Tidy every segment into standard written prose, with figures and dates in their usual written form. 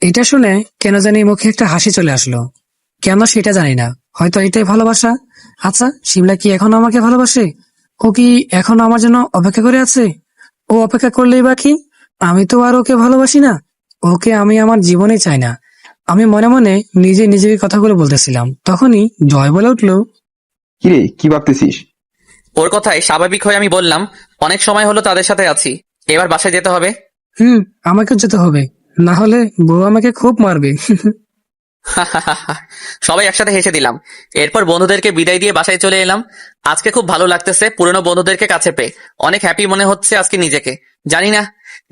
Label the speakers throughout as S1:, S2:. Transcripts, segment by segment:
S1: এটা শুনে কেন জানি মুখে একটা হাসি চলে আসলো। কেন সেটা জানি না, হয়তো এটাই ভালোবাসা। আচ্ছা, শিমলা কি এখনো আমাকে ভালোবাসে? ও কি এখনো আমার জন্য অপেক্ষা করে আছে? ও অপেক্ষা করলেই বা কি, আমি তো আর ওকে ভালোবাসি না। ওকে আমি আমার জীবনে চাই না। আমি মনে মনে নিজে নিজেকে কথাগুলো বলতেছিলাম, তখনই জয় বলে উঠলো,
S2: কিরে, কি ভাবতেছিস?
S3: ওর কথায় স্বাভাবিক হয়ে আমি বললাম, অনেক সময় হলো তাদের সাথে আছি, এবার বাসায় যেতে হবে।
S1: আমাকেও যেতে হবে, না হলে বউ আমাকে খুব মারবে।
S3: সবাই একসাথে হেসে দিলাম। এরপর বন্ধুদেরকে বিদায় দিয়ে বাসায় চলে এলাম। আজকে খুব ভালো লাগতেছে পুরনো বন্ধুদেরকে কাছে পেয়ে। অনেক হ্যাপি মনে হচ্ছে আজকে নিজেকে। জানি না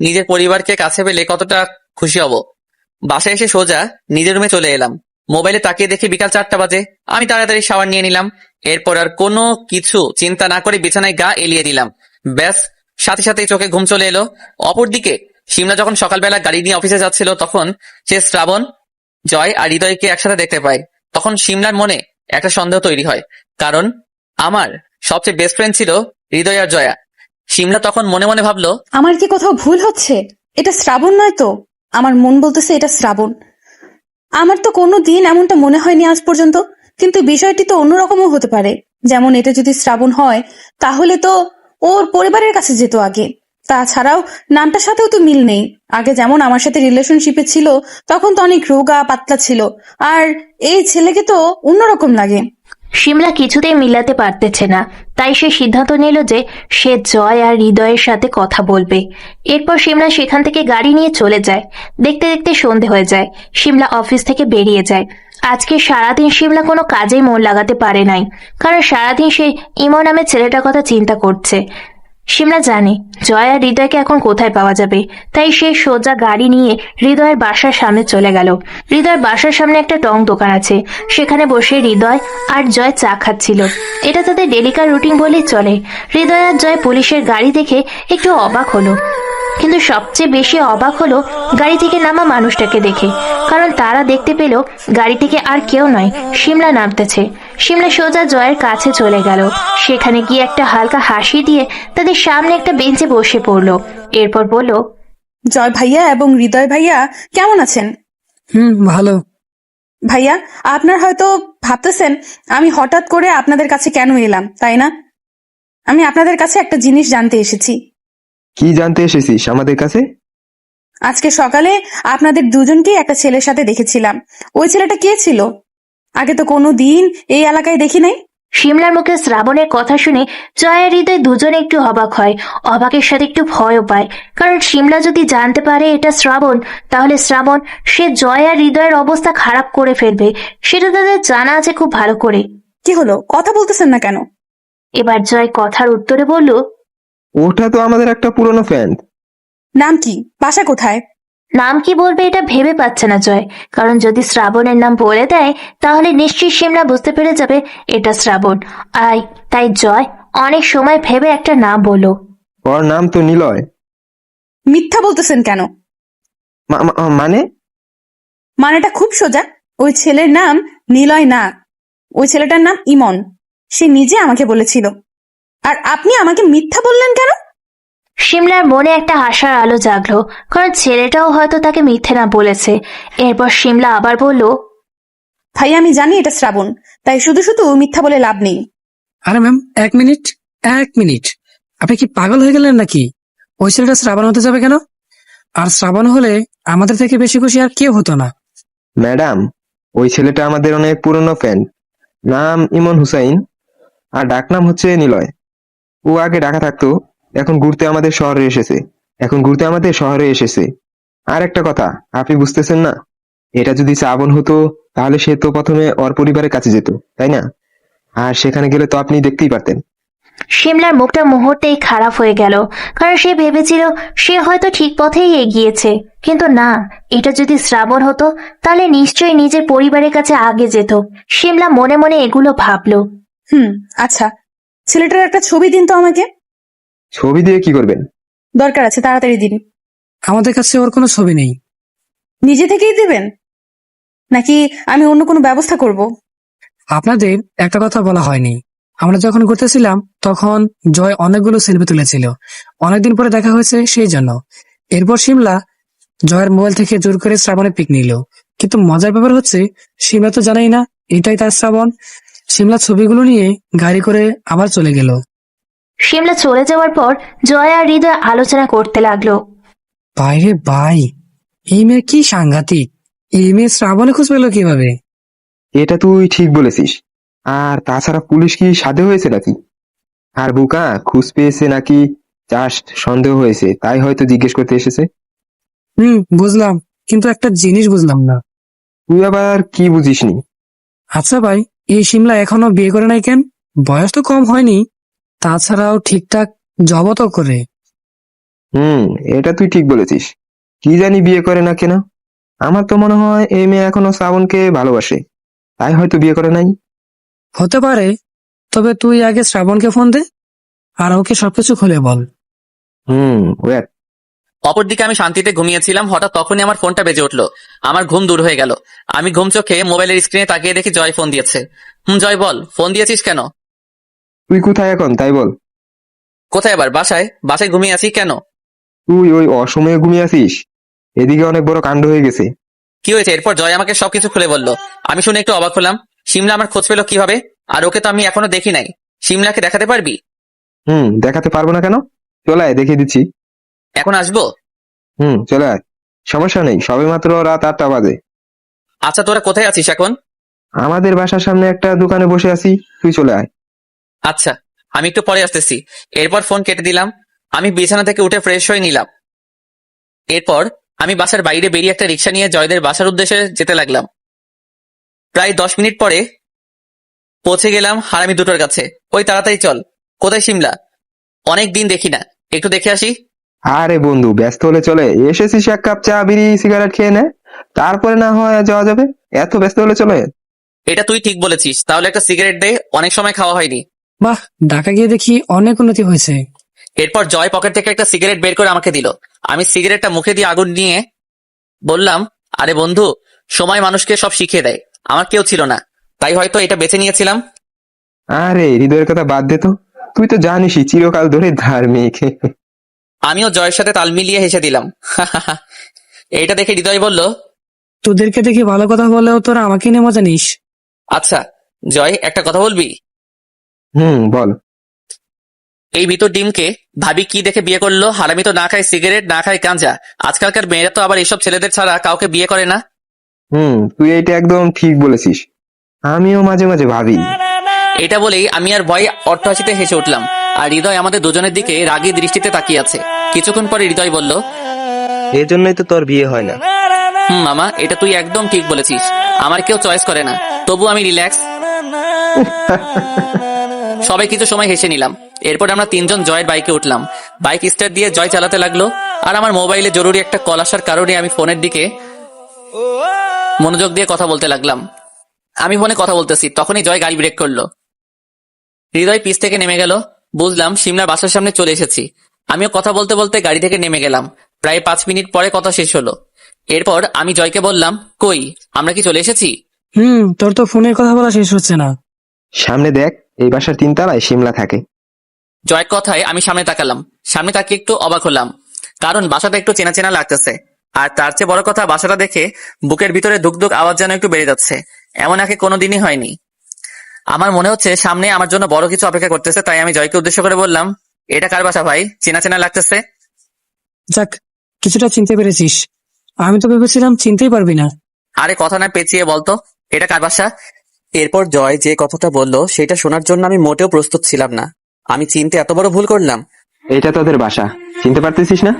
S3: নিজের পরিবারকে কাছে পেলে কতটা খুশি হব। বাসায় এসে সোজা নিজের রুমে চলে এলাম। মোবাইলে তাকিয়ে দেখি বিকাল 4টা বাজে। আমি তাড়াতাড়ি শাওয়ার নিয়ে নিলাম। এরপর আর কোনো কিছু চিন্তা না করে বিছানায় গা এলিয়ে দিলাম। ব্যাস, সাথে সাথেই চোখে ঘুম চলে এলো। অপরদিকে সিমলা যখন সকালবেলা গাড়ি নিয়ে অফিসে যাচ্ছিল, তখন সে শ্রাবণ, জয় আর হৃদয়কে একসাথে দেখতে পায়। তখন সিমলার মনে একটা সন্দেহ তৈরি হয়, কারণ আমার সবচেয়ে বেস্ট ফ্রেন্ড ছিল হৃদয় আর জয়া। সিমলা তখন মনে মনে ভাবলো,
S4: আমার কি কোথাও ভুল হচ্ছে? এটা শ্রাবণ নয় তো? আমার মন বলতেছে এটা শ্রাবণ। আমার তো কোনো দিন এমনটা মনে হয়নি আজ পর্যন্ত। কিন্তু বিষয়টি তো অন্যরকমও হতে পারে। যেমন এটা যদি শ্রাবণ হয়, তাহলে তো ওর পরিবারের কাছে যেত আগে। তাছাড়াও নামটার সাথেও তো মিল নেই। আগে যেমন আমার সাথে রিলেশনশিপে ছিল, তখন তো অনেক রোগা পাতলা ছিল। আর এই ছেলেকে তো অন্যরকম লাগে।
S5: শিমলা কিছুতেই মিলাতে পারতেছে না, তাই সে সিদ্ধান্ত নিল যে সে জয় আর হৃদয়ের সাথে কথা বলবে। এরপর শিমলা সেখান থেকে গাড়ি নিয়ে চলে যায়। দেখতে দেখতে সন্ধে হয়ে যায়। শিমলা অফিস থেকে বেরিয়ে যায়। আজকে সারাদিন শিমলা কোনো কাজেই মন লাগাতে পারে নাই, কারণ সারাদিন সে ইমন নামের ছেলেটার কথা চিন্তা করছে। শিমলা জানে জয় আর হৃদয়কে এখন কোথায় পাওয়া যাবে, তাই সে সোজা গাড়ি নিয়ে হৃদয়ের বাসার সামনে চলে গেল। হৃদয়ের বাসার সামনে একটা টং দোকান আছে, সেখানে বসে হৃদয় আর জয় চা খাচ্ছিল। এটা তাদের ডেলিকার রুটিন বলেই চলে। হৃদয় আর জয় পুলিশের গাড়ি দেখে একটু অবাক হলো, কিন্তু সবচেয়ে বেশি অবাক হলো গাড়ি থেকে নামা মানুষটাকে দেখে, কারণ তারা দেখতে পেল গাড়ি থেকে আর কেউ নয়, শিমলা নামতেছে। শিমলা সোজা জয়ের কাছে চলে গেল। সেখানে গিয়ে একটা হালকা হাসি দিয়ে তাদের সামনে একটা বেঞ্চে বসে পড়লো। এরপর বলল,
S4: জয় ভাইয়া এবং হৃদয় ভাইয়া কেমন আছেন?
S1: ভালো।
S4: ভাইয়া, আপনার হয়তো ভাবতেছেন আমি হঠাৎ করে আপনাদের কাছে কেন এলাম, তাই না? আমি আপনাদের কাছে একটা জিনিস জানতে এসেছি।
S2: কি জানতে এসেছিস আমাদের কাছে?
S4: আজকে সকালে আপনাদের দুজনকেই একটা ছেলের সাথে দেখেছিলাম। ওই ছেলেটা কে ছিল? আগে তো কোনো দিন এই এলাকায় দেখি নাই।
S5: শিমলার মুখে শ্রাবণের কথা শুনে জয় আর হৃদয় দুজনে একটু অবাক হয়, অবাকের সাথে একটু ভয়ও পায়। কারণ শিমলা যদি জানতে পারে এটা শ্রাবণ, তাহলে শ্রাবণ সে জয় আর হৃদয়ের অবস্থা খারাপ করে ফেলবে, সেটা তাদের জানা আছে খুব ভালো করে।
S4: কি হলো, কথা বলতেছেন না কেন?
S5: এবার জয় কথার উত্তরে বলল,
S2: ওটা তো আমাদের একটা পুরনো ফ্যান।
S4: নাম কি? বাসা কোথায়?
S5: নাম কি বলবে এটা ভেবে পাচ্ছে না জয়, কারণ যদি শ্রাবণের নাম বলে দেয় তাহলে নিশ্চয়ই শিমলা বুঝতে পেরে যাবে এটা শ্রাবণ। তাই জয় অনেক সময় ভেবে একটা নাম বলল।
S2: ওর নাম তো নিলয়।
S4: মিথ্যা বলতেছেন কেন?
S2: মানে?
S4: মানেটা খুব সোজা। ওই ছেলের নাম নিলয় না, ওই ছেলেটার নাম ইমন। সে নিজে আমাকে বলেছিল। আর আপনি আমাকে মিথ্যা বললেন কেন?
S5: শিমলার মনে একটা আশার আলো জাগলো, কারণ ছেলেটাও হয়তো তাকে মিথ্যে না বলেছে। এরপর শিমলা আবার বলল,
S4: ভাই, আমি জানি এটা শ্রাবণ, তাই শুধু শুধু মিথ্যা বলে লাভ নেই।
S1: আরে ম্যাম, এক মিনিট, এক মিনিট। আপনি কি পাগল হয়ে গেলেন নাকি? ওই ছেলেটা শ্রাবণ হতে যাবে কেন? আর শ্রাবণ হলে আমাদের থেকে বেশি খুশি আর কেউ হতো না।
S2: ম্যাডাম, ওই ছেলেটা আমাদের অনেক পুরনো ফ্যান। নাম ইমন হুসাইন, আর ডাকনাম হচ্ছে নিলয়। ও আগে ঢাকা থাকতো, এখন ঘুরতে আমাদের শহরে এসেছে। আর একটা কথা, আপনি বুঝতেছেন না? এটা যদি শ্রাবণ হতো, তাহলে সে তো প্রথমে ওর পরিবারের কাছে যেত, তাই না? আর সেখানে গেলে তো আপনি দেখতেই পারতেন।
S5: শিমলার মুখটা মুহূর্তেই খারাপ হয়ে গেল, কারণ সে ভেবেছিল সে হয়তো ঠিক পথেই এগিয়েছে। কিন্তু না, এটা যদি শ্রাবণ হতো তাহলে নিশ্চয়ই নিজের পরিবারের কাছে আগে যেত। শিমলা মনে মনে এগুলো ভাবলো।
S4: আচ্ছা, ছেলেটার একটা ছবি দিন তো আমাকে।
S2: ছবি দিয়ে কি করবেন?
S4: দরকার আছে, তাড়াতাড়ি দিন।
S1: আমাদের কাছে ওর কোনো ছবি নেই।
S4: নিজে থেকেই দিবেন নাকি আমি অন্য কোনো ব্যবস্থা করব?
S1: আপনাদের একটা কথা বলা হয়নি। আমরা যখন ঘুরতেছিলাম তখন জয় অনেকগুলো সেলফি তুলেছিল। অনেকদিন পরে দেখা হয়েছে সেই জন্য। এরপর শিমলা জয়ের মোবাইল থেকে জোর করে শ্রাবণের পিক নিল। কিন্তু মজার ব্যাপার হচ্ছে সিমলা তো জানাই না এটাই তার শ্রাবণ। সিমলা ছবিগুলো নিয়ে গাড়ি করে আবার চলে গেল।
S5: শিমলা চলে যাওয়ার পর জয় আর হৃদয় আলোচনা করতে লাগলো।
S1: বাইরে ভাই, এই মেয়ে কি সাংঘাতিক! এই মেয়ে শ্রাবণে খোঁজ পেলো কিভাবে?
S2: এটা তুই ঠিক বলেছিস। আর তাছাড়া পুলিশ কি সাধে হয়েছে নাকি? আর বুকা খুঁজ পেয়েছে নাকি জাস্ট সন্দেহ হয়েছে, তাই হয়তো জিজ্ঞেস করতে এসেছে।
S1: বুঝলাম, কিন্তু একটা জিনিস বুঝলাম না।
S2: তুই আবার কি বুঝিসনি?
S1: আচ্ছা ভাই, এই সিমলা এখনো বিয়ে করে নাই কেন? বয়স তো কম হয়নি, তাছাড়াও ঠিকঠাক জবও তো করে।
S2: এটা তুই ঠিক বলেছিস। কি জানি বিয়ে করে না কেন। আমার তো মনে হয় এই মেয়ে এখনো শ্রাবণকে ভালোবাসে, তাই হয়তো বিয়ে করে নাই।
S1: হতে পারে, তবে তুই আগে শ্রাবণকে ফোন দে আর ওকে সবকিছু খুলে বল।
S2: ওয়েট।
S3: অপরদিকে আমি শান্তিতে ঘুমিয়েছিলাম, হঠাৎ তখনই আমার ফোনটা বেজে উঠলো। আমার ঘুম দূর হয়ে গেল। আমি ঘুম চোখে মোবাইলের স্ক্রিনে তাকিয়ে দেখি জয় ফোন দিয়েছে। জয় বল, ফোন দিয়েছিস কেন?
S2: তুই কোথায় এখন তাই বল।
S3: কোথায় আবার? বাসায়। বাসায় ঘুমিয়ে আছি কেন?
S2: তুই ওই অসময়ে ঘুমিয়ে আছিস? এদিকে অনেক বড় কাণ্ড হয়ে গেছে।
S3: কি হয়েছে? এরপর জয় আমাকে সবকিছু খুলে বলল। আমি শুনে একটু অবাক হলাম। সিমলা আমার খোঁজ পেলো কিভাবে? আর ওকে তো আমি এখনো দেখি নাই। সিমলাকে দেখাতে পারবি?
S2: দেখাতে পারবো না কেন? চলে আয়, দেখিয়ে দিচ্ছি।
S3: এখন আসবো?
S2: চলে আয়, সমস্যা নেই, সবে মাত্র রাত 8টা বাজে।
S3: আচ্ছা, তোরা কোথায় আছিস এখন?
S2: আমাদের বাসার সামনে একটা দোকানে বসে আছি, তুই চলে আয়।
S3: আচ্ছা, আমি একটু পরে আসতেছি। এরপর ফোন কেটে দিলাম। আমি বিছানা থেকে উঠে ফ্রেশ হয়ে নিলাম। এরপর আমি বাসার বাইরে বেরিয়ে একটা রিক্সা নিয়ে জয়দের বাসার উদ্দেশ্যে যেতে লাগলাম। প্রায় 10 মিনিট পরে পৌঁছে গেলাম হারামি দুটোর কাছে। ওই তাড়াতাড়ি চল। কোথায় সিমলা? অনেক দিন দেখি না, একটু দেখে আসি।
S2: আরে বন্ধু, ব্যস্ত হলে চলে, এসেছিস এক কাপ চা বিড়ি সিগারেট খেয়ে নে, তারপরে না হয় যাওয়া যাবে। এত ব্যস্ত হলে চলে?
S3: এটা তুই ঠিক বলেছিস, তাহলে একটা সিগারেট দে, অনেক সময় খাওয়া হয়নি।
S1: বাহ, ঢাকা গিয়ে দেখি অনেক উন্নতি হয়েছে।
S3: এরপর জয় পকেট থেকে একটা সিগারেট বের করে আমাকে দিল। আমি সিগারেটটা মুখে দিয়ে আগুন নিয়ে বললাম, আরে বন্ধু, সময় মানুষকে সব শিখিয়ে দেয়। আমার কেউ ছিল না, তাই হয়তো এটা বেছে নিয়েছিলাম।
S2: আরে হৃদয়ের কথা বাদ দে তো, তুই তো জানিসই চিরকাল ধরে ধার্মিক।
S3: আমিও জয়ের সাথে তাল মিলিয়ে হেসে দিলাম। এইটা দেখে হৃদয় বলল,
S1: তোদেরকে দেখি ভালো কথা বলেও তোরা আমাকে নিয়ে মজা নিস।
S3: আচ্ছা জয়, একটা কথা বলবি?
S2: বল।
S3: এই ভিতর ডিমকে ভাবি কি দেখে বিয়ে করলো? হারামি তো না খায় সিগারেট, না খায় গাঁজা। আজকালকার মেয়েরা তো আবার এইসব ছেলেদের ছাড়া কাউকে বিয়ে করে না।
S2: তুই এইটা একদম ঠিক বলেছিস। আমিও মাঝে মাঝে ভাবি।
S3: এটা বলেই আমি আর ভয় অট্টহাসিতে হেসে উঠলাম। আর হৃদয় আমাদের দুজনের দিকে রাগী দৃষ্টিতে তাকিয়ে আছে। কিছুক্ষণ পরে হৃদয় বলল,
S2: এই জন্যই তো তোর বিয়ে হয় না।
S3: মামা, এটা তুই একদম ঠিক বলেছিস। আমার কেউ চয়েস করে না, তবু আমি রিল্যাক্স। সবাই কিছু সময় হেসে নিলাম। এরপর আমরা তিনজন জয়ের বাইকে উঠলাম। বাইক স্টার্ট দিয়ে জয় চালাতে লাগলো। আর আমার মোবাইলে জরুরি একটা কল আসার কারণে আমি ফোনের দিকে মনোযোগ দিয়ে কথা বলতে লাগলাম। আমি ফোনে কথা বলতেছি, তখনই জয় গাড়ি ব্রেক করলো। হৃদয় পিছ থেকে নেমে গেল। বুঝলাম সিমলার বাসার সামনে চলে এসেছি। আমিও কথা বলতে বলতে গাড়ি থেকে নেমে গেলাম। প্রায় 5 মিনিট পরে কথা শেষ হলো। এরপর আমি জয়কে বললাম, কই, আমরা কি চলে এসেছি?
S1: তোর তো ফোনের কথা বলা শেষ হচ্ছে না।
S2: সামনে দেখ, এই বাসার 3 তলায় সিমলা থাকে।
S3: জয়ের কথায় আমি সামনে তাকালাম। সামনে তাকিয়ে একটু অবাক হলাম, কারণ বাসাটা একটু চেনা চেনা লাগতেছে। আর তার চেয়ে বড় কথা, বাসাটা দেখে বুকের ভিতরে ধুকধুক আওয়াজ যেন একটু বেড়ে যাচ্ছে। এমন আগে কোনোদিনই হয়নি। আমার মনে হচ্ছে সামনে আমার জন্য বড় কিছু অপেক্ষা করতেছে। তাই আমি জয়কে উদ্দেশ্য করে বললাম, এটা কার বাসা ভাই? চেনা চেনা লাগতেছে।
S1: যাক, কিছুটা চিনতে পেরেছিস। আমি তো ভেবেছিলাম চিনতেই পারবি না।
S3: আরে কথা না পেঁচিয়ে বলতো, এটা কার বাসা? এরপর জয় যে কথাটা বলল সেটা শোনার জন্য আমি মোটেও প্রস্তুত ছিলাম না। আমি চিনতে এত বড় ভুল করলাম।
S2: এটা তোদের বাসা, চিনতে পারতেছিস না?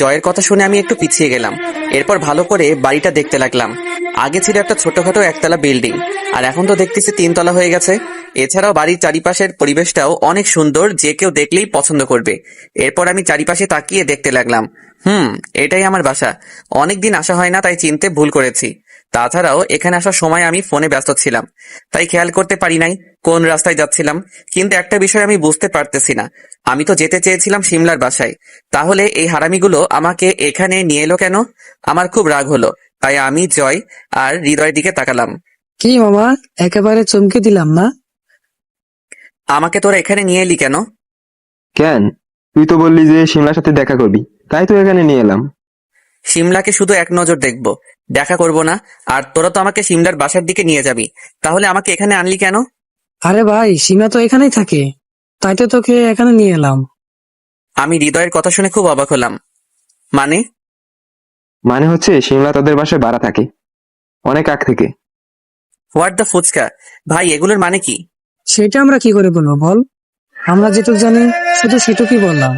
S3: জয়ের কথা শুনে আমি একটু পিছিয়ে গেলাম। এরপর ভালো করে বাড়িটা দেখতে লাগলাম। আগে ছিল একটা ছোটখাটো একতলা বিল্ডিং, আর এখন তো দেখতেছি 3 তলা হয়ে গেছে। এছাড়াও বাড়ির চারিপাশের পরিবেশটাও অনেক সুন্দর, যে কেউ দেখলেই পছন্দ করবে। এরপর আমি চারিপাশে তাকিয়ে দেখতে লাগলাম। এটাই আমার বাসা। অনেকদিন আসা হয় না, তাই চিনতে ভুল করেছি। তাছাড়াও এখানে আসার সময় আমি ফোনে ব্যস্ত ছিলাম, তাই খেয়াল করতে পারি নাই কোন রাস্তায় যাচ্ছিলাম। কিন্তু একটা বিষয় আমি বুঝতে পারতেছি না, আমি তো যেতে চেয়েছিলাম সিমলার বাসায়। তাহলে এই হারামিগুলো আমাকে এখানে নিয়ে এলো কেন? আমার খুব রাগ হলো, তাই আমি জয় আর হৃদয়ের দিকে তাকালাম।
S1: কি মামা, একেবারে চমকে দিলাম না?
S3: আমাকে তোরা এখানে নিয়ে এলি কেন?
S2: কেন, তুই তো বললি যে সিমলার সাথে দেখা করবি, তাই তো এখানে নিয়ে এলাম।
S3: সিমলাকে শুধু এক নজর দেখবো, দেখা করব না। আর তোরা তো আমাকে সিমলার বাসার দিকে নিয়ে যাবি, তাহলে আমাকে এখানে আনলি কেন?
S1: আরে ভাই, সিমলা তো এখানেই থাকে, তাই তো তোকে এখানে নিয়ে এলাম।
S3: আমি হৃদয়ের কথা শুনে খুব অবাক হলাম। মানে?
S2: মানে হচ্ছে সিমলা তোদের বাসায় ভাড়া থাকে অনেক আগ থেকে।
S3: What the fuchka? ভাই এগুলোর মানে কি?
S1: সেটা আমরা কি করে বলবো বল? আমরা যেটুকু জানি শুধু সেটুকুই বললাম,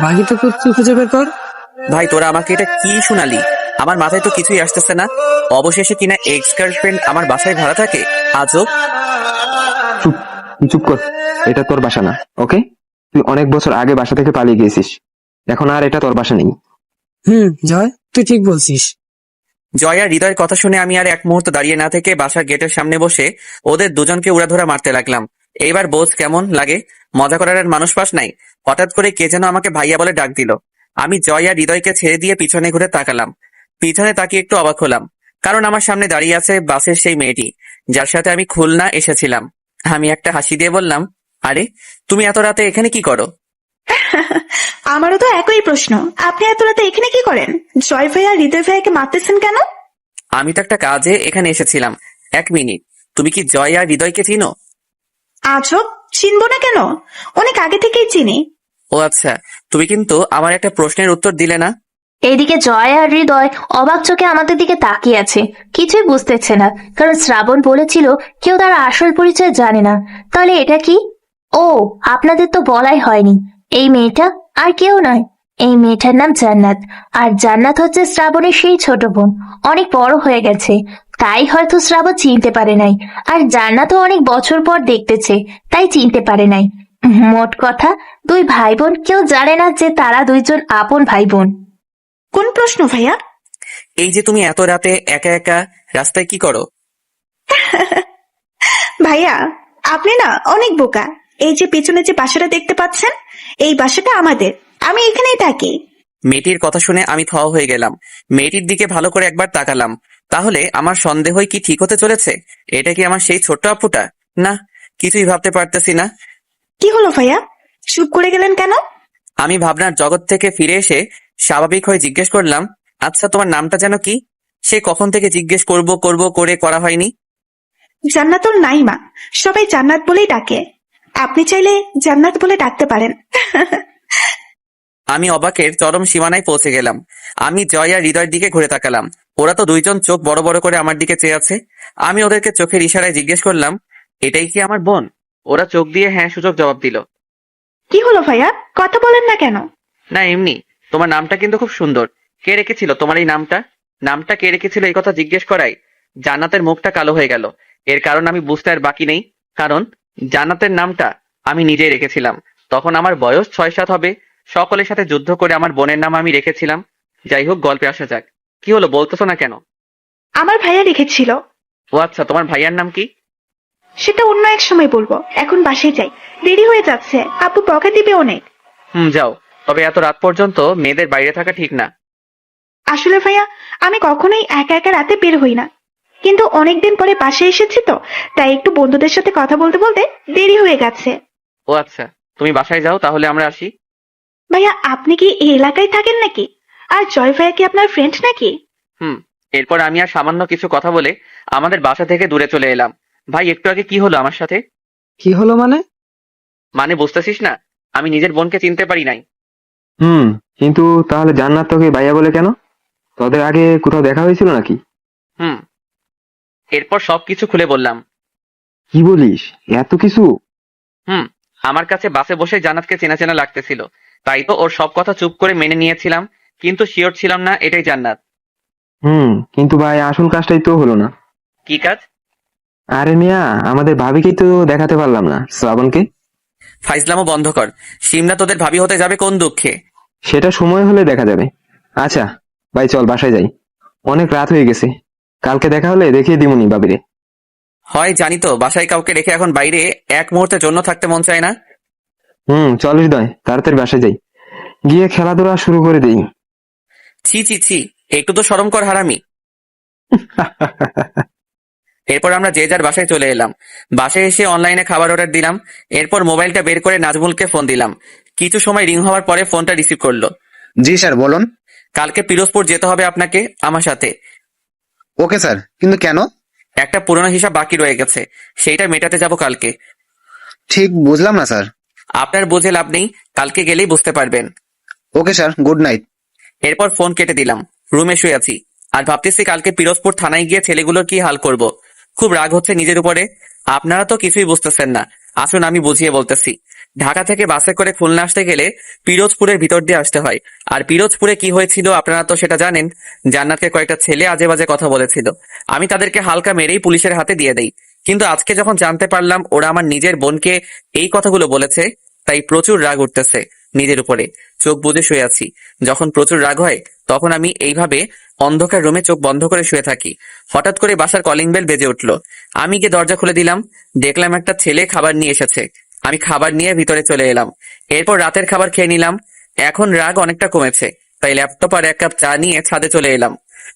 S1: বাকিটুকু তুই খুঁজে বের কর।
S3: ভাই তোরা আমাকে এটা কি শোনালি? আমার মাথায় তো কিছুই আসতেছে না। অবশেষে কিনা এক্স গার্লফ্রেন্ড আমার বাসায় ভাড়া থাকে? আজব।
S2: চুপ, তুই চুপ কর। এটা তোর বাসা না, ওকে? তুই অনেক বছর আগে বাসা থেকে পালিয়ে গিয়েছিস, এখন আর এটা তোর বাসা নেই।
S1: জয়, তুই ঠিক বলছিস।
S3: জয় আর হৃদয়ের কথা শুনে আমি আর এক মুহূর্ত দাঁড়িয়ে না থেকে বাসার গেটের সামনে বসে ওদের দুজনকে উড়াধরা মারতে লাগলাম। এইবার বোঝ কেমন লাগে, মজা করার আর মানুষ পাস নাই। হঠাৎ করে কে যেন আমাকে ভাইয়া বলে ডাক দিল। আমি জয় আর হৃদয়কে ছেড়ে দিয়ে পিছনে ঘুরে তাকালাম। পিছনে তাকিয়ে একটু অবাক হলাম, কারণ আমার সামনে দাঁড়িয়ে আছে বাসের সেই মেয়েটি যার সাথে আমি খুলনা এসেছিলাম। আমি একটা হাসি দিয়ে বললাম, আরে তুমি এত রাতে এখানে কি করো?
S6: আমারও তো একই প্রশ্ন, আপনি এত রাতে এখানে কি করেন? জয় ভাই আর হৃদয় ভাইকে মারতেছেন কেন?
S3: আমি তো একটা কাজে এখানে এসেছিলাম। এক মিনিট, তুমি কি জয় আর হৃদয়কে চিনো?
S6: আজব, চিনবো না কেন? অনেক আগে থেকেই চিনি।
S3: ও আচ্ছা, তুমি কিন্তু আমার একটা প্রশ্নের উত্তর দিলে না।
S5: এইদিকে জয় আর হৃদয় অবাক চোখে আমাদের দিকে তাকিয়ে আছে, কিছুই বুঝতেছে না, কারণ শ্রাবণ বলেছিল কেউ তার আসল পরিচয় জানে না। তাহলে এটা কি? ও, আপনাদের তো বলাই হয়নি, এই মেয়েটা আর কেউ নয়, এই মেয়েটার নাম জান্নাত। আর জান্নাত হচ্ছে শ্রাবণের সেই ছোট বোন, অনেক বড় হয়ে গেছে, তাই হয়তো শ্রাবণ চিনতে পারে নাই। আর জান্নাতও অনেক বছর পর দেখতেছে, তাই চিনতে পারে নাই। মোট কথা, দুই ভাই বোন কেউ জানে না যে তারা দুইজন আপন ভাই বোন।
S6: কোন প্রশ্ন ভাইয়া?
S3: এই যে তুমি এত রাতে একা একা রাস্তায় কি করো?
S6: ভাইয়া, আপনি না অনেক বোকা। এই যে পিছনে যে বাসাটা দেখতে পাচ্ছেন, এই বাসাটা আমাদের, আমি এখানেই থাকি।
S3: মেয়েটির কথা শুনে আমি থ হয়ে গেলাম। মেয়েটির দিকে ভালো করে একবার তাকালাম। তাহলে আমার সন্দেহই কি ঠিক হতে চলেছে? এটা কি আমার সেই ছোট্ট আপুটা? না, কিছুই ভাবতে পারতেছি না।
S6: কি হলো ভাইয়া, চুপ করে গেলেন কেন?
S3: আমি ভাবনার জগৎ থেকে ফিরে এসে স্বাভাবিক হয়ে জিজ্ঞেস করলাম, আচ্ছা তোমার নামটা যেন কি? সে কখন থেকে জিজ্ঞেস করব করব করে করা হয়নি।
S6: জান্নাতুল নাইমা, সবাই জান্নাত বলেই ডাকে, আপনি চাইলে জান্নাত বলে ডাকতে পারেন।
S3: আমি অবাকের চরম সীমানায় পৌঁছে গেলাম। আমি জয় আর হৃদয়ের দিকে ঘুরে তাকালাম। ওরা তো দুইজন চোখ বড় বড় করে আমার দিকে চেয়ে আছে। আমি ওদেরকে চোখের ইশারায় জিজ্ঞেস করলাম, এটাই কি আমার বোন? ওরা চোখ দিয়ে হ্যাঁ সূচক জবাব দিল।
S6: কি হলো ভাইয়া, কথা বলেন না কেন?
S3: না এমনি। তোমার নামটা কিন্তু খুব সুন্দর। কে রেখেছিল তোমার এই নামটা? নামটা কে রেখেছিল এই কথা জিজ্ঞেস করাই জান্নাতের মুখটা কালো হয়ে গেল। এর কারণ আমি বুঝতে আর বাকি নেই। কারণ জান্নাতের নামটা আমি নিজেই রেখেছিলাম। তখন আমার বয়স 6-7 হবে। সকলের সাথে যুদ্ধ করে আমার বোনের নাম আমি রেখেছিলাম। যাই হোক, গল্পে আসা যাক। কি হলো, বলতেছো না কেন?
S6: আমার ভাইয়া রেখেছিল।
S3: ও আচ্ছা, তোমার ভাইয়ার নাম কি?
S6: সেটা অন্য এক সময় বলবো, এখন বাসায় যাই, দেরি হয়ে যাচ্ছে, আপু বকা দিবে অনেক।
S3: যাও। তবে এত রাত পর্যন্ত মেয়েদের বাইরে থাকা ঠিক না।
S6: আসলে ভাইয়া, আমি কখনোই একা একা রাতে বের হই না, কিন্তু অনেকদিন পরে বাসায় এসেছি তো, তাই একটু বন্ধুদের সাথে কথা বলতে বলতে দেরি হয়ে গেছে।
S3: ও আচ্ছা, তুমি বাসায় যাও, তাহলে আমরা আসি।
S6: ভাইয়া, আপনি কি এই এলাকায় থাকেন নাকি? আর জয় ভাইয়া কি আপনার ফ্রেন্ড নাকি?
S3: এরপর আমি আর সামান্য কিছু কথা বলে আমাদের বাসা থেকে দূরে চলে এলাম। ভাই, একটু আগে কি হলো আমার সাথে?
S1: কি হলো মানে?
S3: মানে বুঝতেছিস না? আমি নিজের বোনকে চিনতে পারি নাই।
S2: কিন্তু তাহলে জান্নাত তোকে ভাইয়া বলে কেন? তোদের আগে কোথাও দেখা হয়েছিল নাকি?
S3: হুম এরপর সবকিছু খুলে বললাম।
S2: কি বলিস, এত কিছু?
S3: আমার কাছে বাসে বসে জান্নাতকে চেনা চেনা লাগতেছিল, তাই তো ওর সব কথা চুপ করে মেনে নিয়েছিলাম। কিন্তু শিওর ছিলাম না এটাই জান্নাত।
S2: কিন্তু ভাই, আসল কাজটাই তো হলো না।
S3: কি কাজ?
S2: আরে মিয়া, আমাদের ভাবিকেই তো দেখাতে পারলাম না, শ্রাবণকে।
S3: ফাইজলামও বন্ধ কর। সিমলা তোদের ভাবি হতে যাবে কোন দুঃখে?
S2: সেটা সময় হলে দেখা যাবে। আচ্ছা ভাই, চল বাসায় যাই, অনেক রাত হয়ে গেছে। কালকে দেখা হলে দেখিয়ে দিমুনি ভাবিরে।
S3: হয় জানি তো, বাসায় কাউকে রেখে এখন বাইরে এক মুহূর্তের জন্য থাকতে মন চায় না।
S2: চল হৃদয়, তাড়াতাড়ি বাসায় যাই, গিয়ে খেলাধুলা শুরু করে দিই।
S3: ছি ছি ছি, একটু তো শরম কর হারামি। এরপর আমরা যে যার বাসায় চলে এলাম। বাসায় এসে অনলাইনে খাবার অর্ডার দিলাম। এরপর মোবাইলটা বের করে নাজমুলকে ফোন দিলাম। কিছু সময় রিং হওয়ার পরে ফোনটা রিসিভ করলো।
S7: জি স্যার, বলুন।
S3: কালকে পিরোজপুর যেতে হবে আপনাকে আমার সাথে।
S7: ওকে স্যার, কিন্তু কেন?
S3: একটা পুরনো হিসাব বাকি রয়ে গেছে, সেইটা মেটাতে যাব কালকে।
S7: ঠিক বুঝলাম না স্যার।
S3: আপনার বুঝে লাভ নেই, কালকে গেলেই বুঝতে পারবেন।
S7: Okay sir, good night.
S3: এরপর ফোন কেটে দিলাম। রুমে শুয়ে আছি আর ভাবতেছি কালকে পিরোজপুর থানায় গিয়ে ছেলেগুলোর কি হাল করব। খুব রাগ হচ্ছে নিজের উপরে। আপনারা তো কিছুই বুঝতেছেন না, আসুন আমি বুঝিয়ে বলতেছি। ঢাকা থেকে বাসে করে খুলনা আসতে গেলে পিরোজপুরের ভিতর দিয়ে আসতে হয়। আর পিরোজপুরে কি হয়েছিল আপনারা তো সেটা জানেন। জান্নাতকে কয়েকটা ছেলে আজে বাজে কথা বলেছিল, আমি তাদেরকে হালকা মেরেই পুলিশের হাতে দিয়ে দেই। কিন্তু আজকে যখন জানতে পারলাম ওরা আমার নিজের বোনকে এই কথাগুলো বলেছে, তাই প্রচুর রাগ উঠতেছে নিজের উপরে। চোখ বুজে শুয়ে আছি। যখন প্রচুর রাগ হয় তখন আমি এইভাবে অন্ধকার রুমে চোখ বন্ধ করে শুয়ে থাকি। হঠাৎ করে বাসার কলিং বেল বেজে উঠলো। আমি গিয়ে দরজা খুলে দিলাম। দেখলাম একটা ছেলে খাবার নিয়ে এসেছে। আমি খাবার নিয়ে ভিতরে চলে এলাম। এরপর রাতের খাবার খেয়ে নিলাম। এখন রাগ অনেকটা কমেছে, তাই ল্যাপটপ আর এক কাপ চা নিয়ে ছাদে চলে এলাম।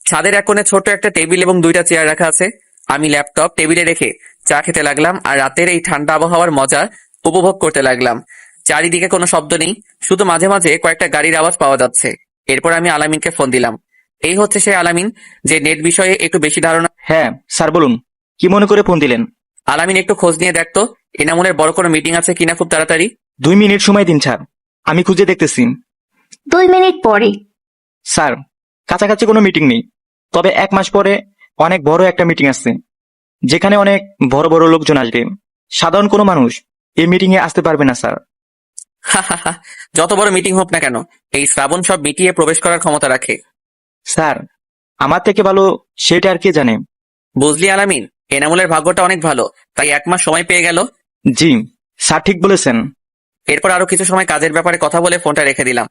S3: ছাদের এক কোণে ছোট একটা টেবিল এবং দুইটা চেয়ার রাখা আছে। আমি ল্যাপটপ টেবিলে রেখে চা খেতে লাগলাম আর রাতের এই ঠান্ডা আবহাওয়ার মজা উপভোগ করতে লাগলাম। চারিদিকে কোনো শব্দ নেই, শুধু মাঝে মাঝে কয়েকটা গাড়ির আওয়াজ পাওয়া যাচ্ছে। এরপর আমি আলামিনকে ফোন দিলাম। এই হচ্ছে সেই আলামিন যে নেট বিষয়ে একটু বেশি ধারণা।
S8: হ্যাঁ স্যার, বলুন, কি মনে করে ফোন দিলেন?
S3: আলামিন একটু খোঁজ নিয়ে দেখতো এনামুলের বড় কোনো মিটিং আছে কিনা খুব তাড়াতাড়ি।
S8: 2 মিনিট সময় দিন স্যার, আমি খুঁজে দেখতেছি।
S5: 2 মিনিট পরে।
S8: স্যার, কাছাকাছি কোনো মিটিং নেই, তবে 1 মাস পরে অনেক বড় একটা মিটিং আছে, যেখানে অনেক বড় বড় লোকজন আসবে। সাধারণ কোনো মানুষ এই মিটিং এ আসতে পারবে না স্যার।
S3: যত বড় মিটিং হোক না কেন, এই শ্রাবণ সব মিটিয়ে প্রবেশ করার ক্ষমতা রাখে।
S8: স্যার, আমার থেকে ভালো সেটা আর কে জানে।
S3: বুঝলি আলামিন, এনামুলের ভাগ্যটা অনেক ভালো, তাই 1 মাস সময় পেয়ে গেল।
S8: জি স্যার, ঠিক বলেছেন।
S3: এরপর আরো কিছু সময় কাজের ব্যাপারে কথা বলে ফোনটা রেখে দিলাম।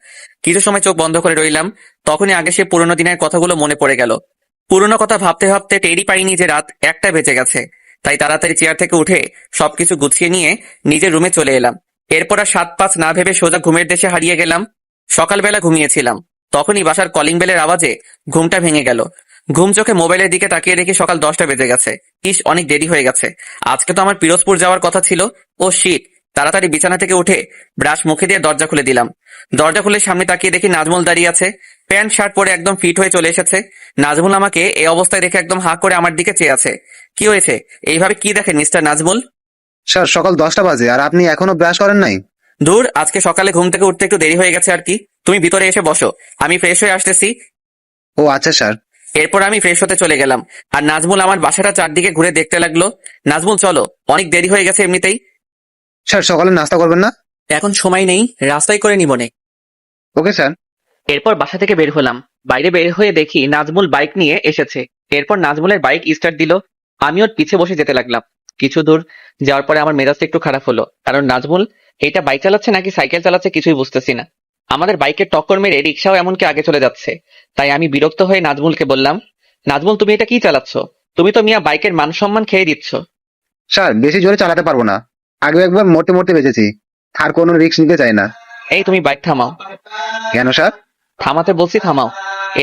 S3: কিছু সময় চোখ বন্ধ করে রইলাম। তখনই আগে সে পুরোনো দিনের কথাগুলো মনে পড়ে গেল। পুরোনো কথা ভাবতে ভাবতে টেরই পাইনি যে রাত 1টা বেজে গেছে। তাই তাড়াতাড়ি চেয়ার থেকে উঠে সবকিছু গুছিয়ে নিয়ে নিজের রুমে চলে এলাম। এরপর আর 7-5 না ভেবে সোজা ঘুমের দেশে হারিয়ে গেলাম। সকালবেলা ঘুমিয়েছিলাম, তখনই বাসার কলিং বেলের আওয়াজে ঘুমটা ভেঙে গেল। ঘুম চোখে মোবাইলের দিকে তাকিয়ে দেখি সকাল 10টা বেজে গেছে। ইস, অনেক দেরি হয়ে গেছে। আজকে তো আমার পিরোজপুর যাওয়ার কথা ছিল। ও শিট। তাড়াতাড়ি বিছানা থেকে উঠে ব্রাশ মুখে দিয়ে দরজা খুলে দিলাম। দরজা খুলে সামনে তাকিয়ে দেখি নাজমুল দাঁড়িয়ে আছে। প্যান্ট শার্ট পরে একদম ফিট হয়ে চলে এসেছে। নাজমুল আমাকে এই অবস্থায় দেখে একদম হাঁ করে আমার দিকে চেয়ে আছে। কি হয়েছে? এইভাবে কি দেখেন মিস্টার নাজমুল?
S7: স্যার, সকাল 10টা বাজে আর আপনি এখনো ব্রাশ করেন নাই?
S3: দূর, আজকে সকালে ঘুম থেকে উঠতে একটু দেরি হয়ে গেছে আর কি। তুমি ভিতরে এসে বসো, আমি ফ্রেশ হয়ে আসতেছি।
S7: ও আচ্ছা স্যার।
S3: এরপর আমি ফ্রেশ হতে চলে গেলাম আর নাজমুল আমার বাসাটা চারদিকে ঘুরে দেখতে লাগলো। নাজমুল চলো, অনেক দেরি হয়ে গেছে এমনিতেই।
S7: স্যার, সকালে নাস্তা করবেন না?
S3: এখন সময় নেই, রাস্তায় করে নিবনে।
S7: Okay sir.
S3: এরপর বাসা থেকে বের হলাম। বাইরে বের হয়ে দেখি নাজমুল বাইক নিয়ে এসেছে। এরপর নাজমুলের বাইক স্টার্ট দিল। আমি ওর পিছে বসে যেতে লাগলাম। কিছু দূর যাওয়ার পরে আমার মেজাজটা একটু খারাপ হলো, কারণ নাজমুল এটা বাইক চালাচ্ছে নাকি সাইকেল চালাচ্ছে কিছুই বুঝতেছি না। আমাদের বাইকের টক্কর মেরে রিক্সাও এমনকি আগে চলে যাচ্ছে। তাই আমি বিরক্ত হয়ে নাজমুলকে বললাম, নাজমুল তুমি এটা কি চালাচ্ছ? তুমি তো মিয়া বাইকের মান সম্মান খেয়ে দিচ্ছ।
S7: স্যার, বেশি জোরে চালাতে পারবো না। আগেও একবার মোটে মোটে বেঁচেছি, আর কোনো রিস্ক নিতে চাই না।
S3: এই তুমি বাইক থামাও।
S7: কেন স্যার?
S3: থামাতে বলছি, থামাও।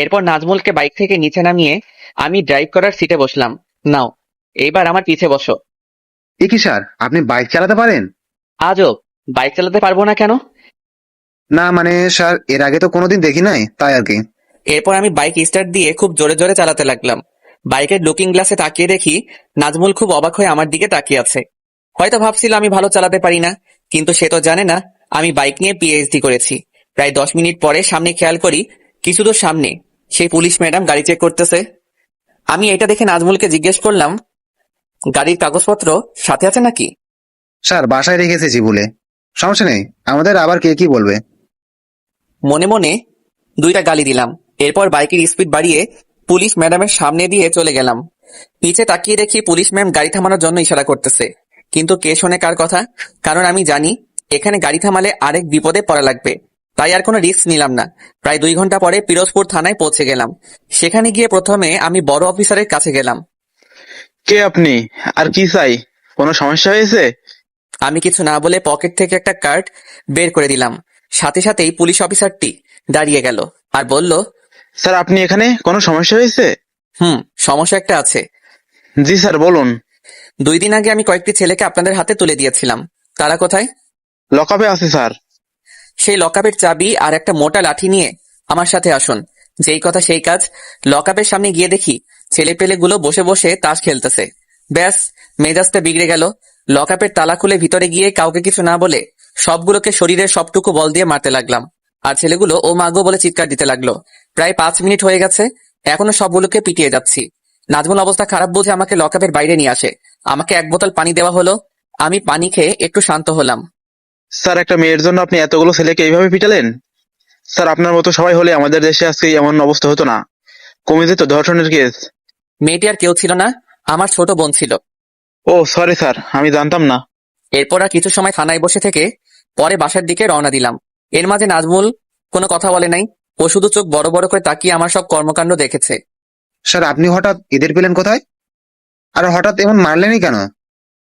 S3: এরপর নাজমুলকে বাইক থেকে নিচে নামিয়ে আমি ড্রাইভ করার সিটে বসলাম। নাও, এইবার আমার পিছে বসো।
S7: এ কি স্যার, আপনি বাইক চালাতে পারেন?
S3: আজব, বাইক চালাতে পারবো না কেন?
S7: না মানে স্যার, এর আগে তো কোনোদিন দেখি নাই, তাই আর কি।
S3: এরপর আমি বাইক স্টার্ট দিয়ে খুব জোরে জোরে চালাতে লাগলাম। বাইকের লুকিং গ্লাসে তাকিয়ে দেখি নাজমুল খুব অবাক হয়ে আমার দিকে তাকিয়ে আছে। হয়তো ভাবছিল আমি ভালো চালাতে পারি না, কিন্তু সে তো জানে না আমি বাইক নিয়ে পিএইচডি করেছি। প্রায় 10 মিনিট পরে সামনে খেয়াল করি কিছু দূর সামনে সেই পুলিশ ম্যাডাম গাড়ি চেক করতেছে। আমি এটা দেখে নাজমুলকে জিজ্ঞেস করলাম, গাড়ির কাগজপত্র সাথে আছে নাকি?
S7: স্যার, বাসায় রেখে এসেছি বলে। সমস্যা নেই, আমাদের আবার কে কি বলবে।
S3: মনে মনে 2টা গালি দিলাম। এরপর বাইকের স্পিড বাড়িয়ে পুলিশ ম্যাডামের সামনে দিয়ে চলে গেলাম। পিছে তাকিয়ে দেখি পুলিশ ম্যাম গাড়ি থামানোর জন্য ইশারা করতেছে, কিন্তু কে শোনে কার কথা? কারণ আমি জানি এখানে গাড়ি থামালে আরেক বিপদে পড়া লাগবে। তাই আর কোনো রিস্ক নিলাম না। প্রায় 2 ঘন্টা পরে পিরোজপুর থানায় পৌঁছে গেলাম। সেখানে গিয়ে প্রথমে আমি বড় অফিসারের কাছে গেলাম।
S9: কে আপনি? আর কি চাই? কোনো সমস্যা হয়েছে?
S3: আমি কিছু না বলে পকেট থেকে একটা কার্ড বের করে দিলাম। সাথে সাথেই পুলিশ অফিসারটি দাঁড়িয়ে গেল আর বলল,
S9: স্যার, আপনি এখানে কোনো সমস্যা হয়েছে?
S3: সমস্যা একটা আছে।
S9: জি স্যার, বলুন।
S3: 2 দিন আগে আমি কয়েকটি ছেলেকে আপনাদের হাতে তুলে দিয়েছিলাম। তারা কোথায়?
S9: লকআপে আছে স্যার।
S3: সেই লকআপের চাবি আর একটা মোটা লাঠি নিয়ে আমার সাথে আসুন। যেই কথা সেই কাজ। লকআপের সামনে গিয়ে দেখি ছেলেপেলেগুলো বসে বসে তাস খেলতেছে। ব্যাস, মেজাজটা বিগড়ে গেল। লকআপের তালা খুলে ভিতরে গিয়ে কাউকে কিছু না বলে সবগুলোকে শরীরের সবটুকু বল দিয়ে মারতে লাগলাম। আর ছেলেগুলো ও মাগো বলে চিৎকার দিতে লাগলো। প্রায় 5 মিনিট হয়ে গেছে, এখনো সবগুলোকে পিটিয়ে যাচ্ছি। নাজমুল অবস্থা খারাপ বুঝে আমাকে লকআপের বাইরে নিয়ে আসে। আমাকে 1 বোতল পানি দেওয়া হলো। আমি পানি খেয়ে একটু শান্ত হলাম।
S9: স্যার, একটা মেয়ের জন্য আপনি এতগুলো ছেলেকে এইভাবে পিটালেন? স্যার, আপনার মতো সবাই হলে আমাদের দেশে আজকে এমন অবস্থা হতো না, কমে যেত ধর্ষণের কেস।
S3: মেয়েটি আর কেউ ছিল না, আমার ছোট বোন ছিল।
S9: ও সরি স্যার, আমি জানতাম না।
S3: এরপর আর কিছু সময় থানায় বসে থেকে পরে বাসার দিকে রওনা দিলাম। এর মাঝে নাজমুল কোনো কথা বলে নাই, ও শুধু চোখ বড় বড় করে তাকিয়ে আমার সব কর্মকাণ্ড দেখেছে।
S7: স্যার, আপনি হঠাৎ এদের পেলেন কোথায়? আর হঠাৎ এমন মারলেনই কেন?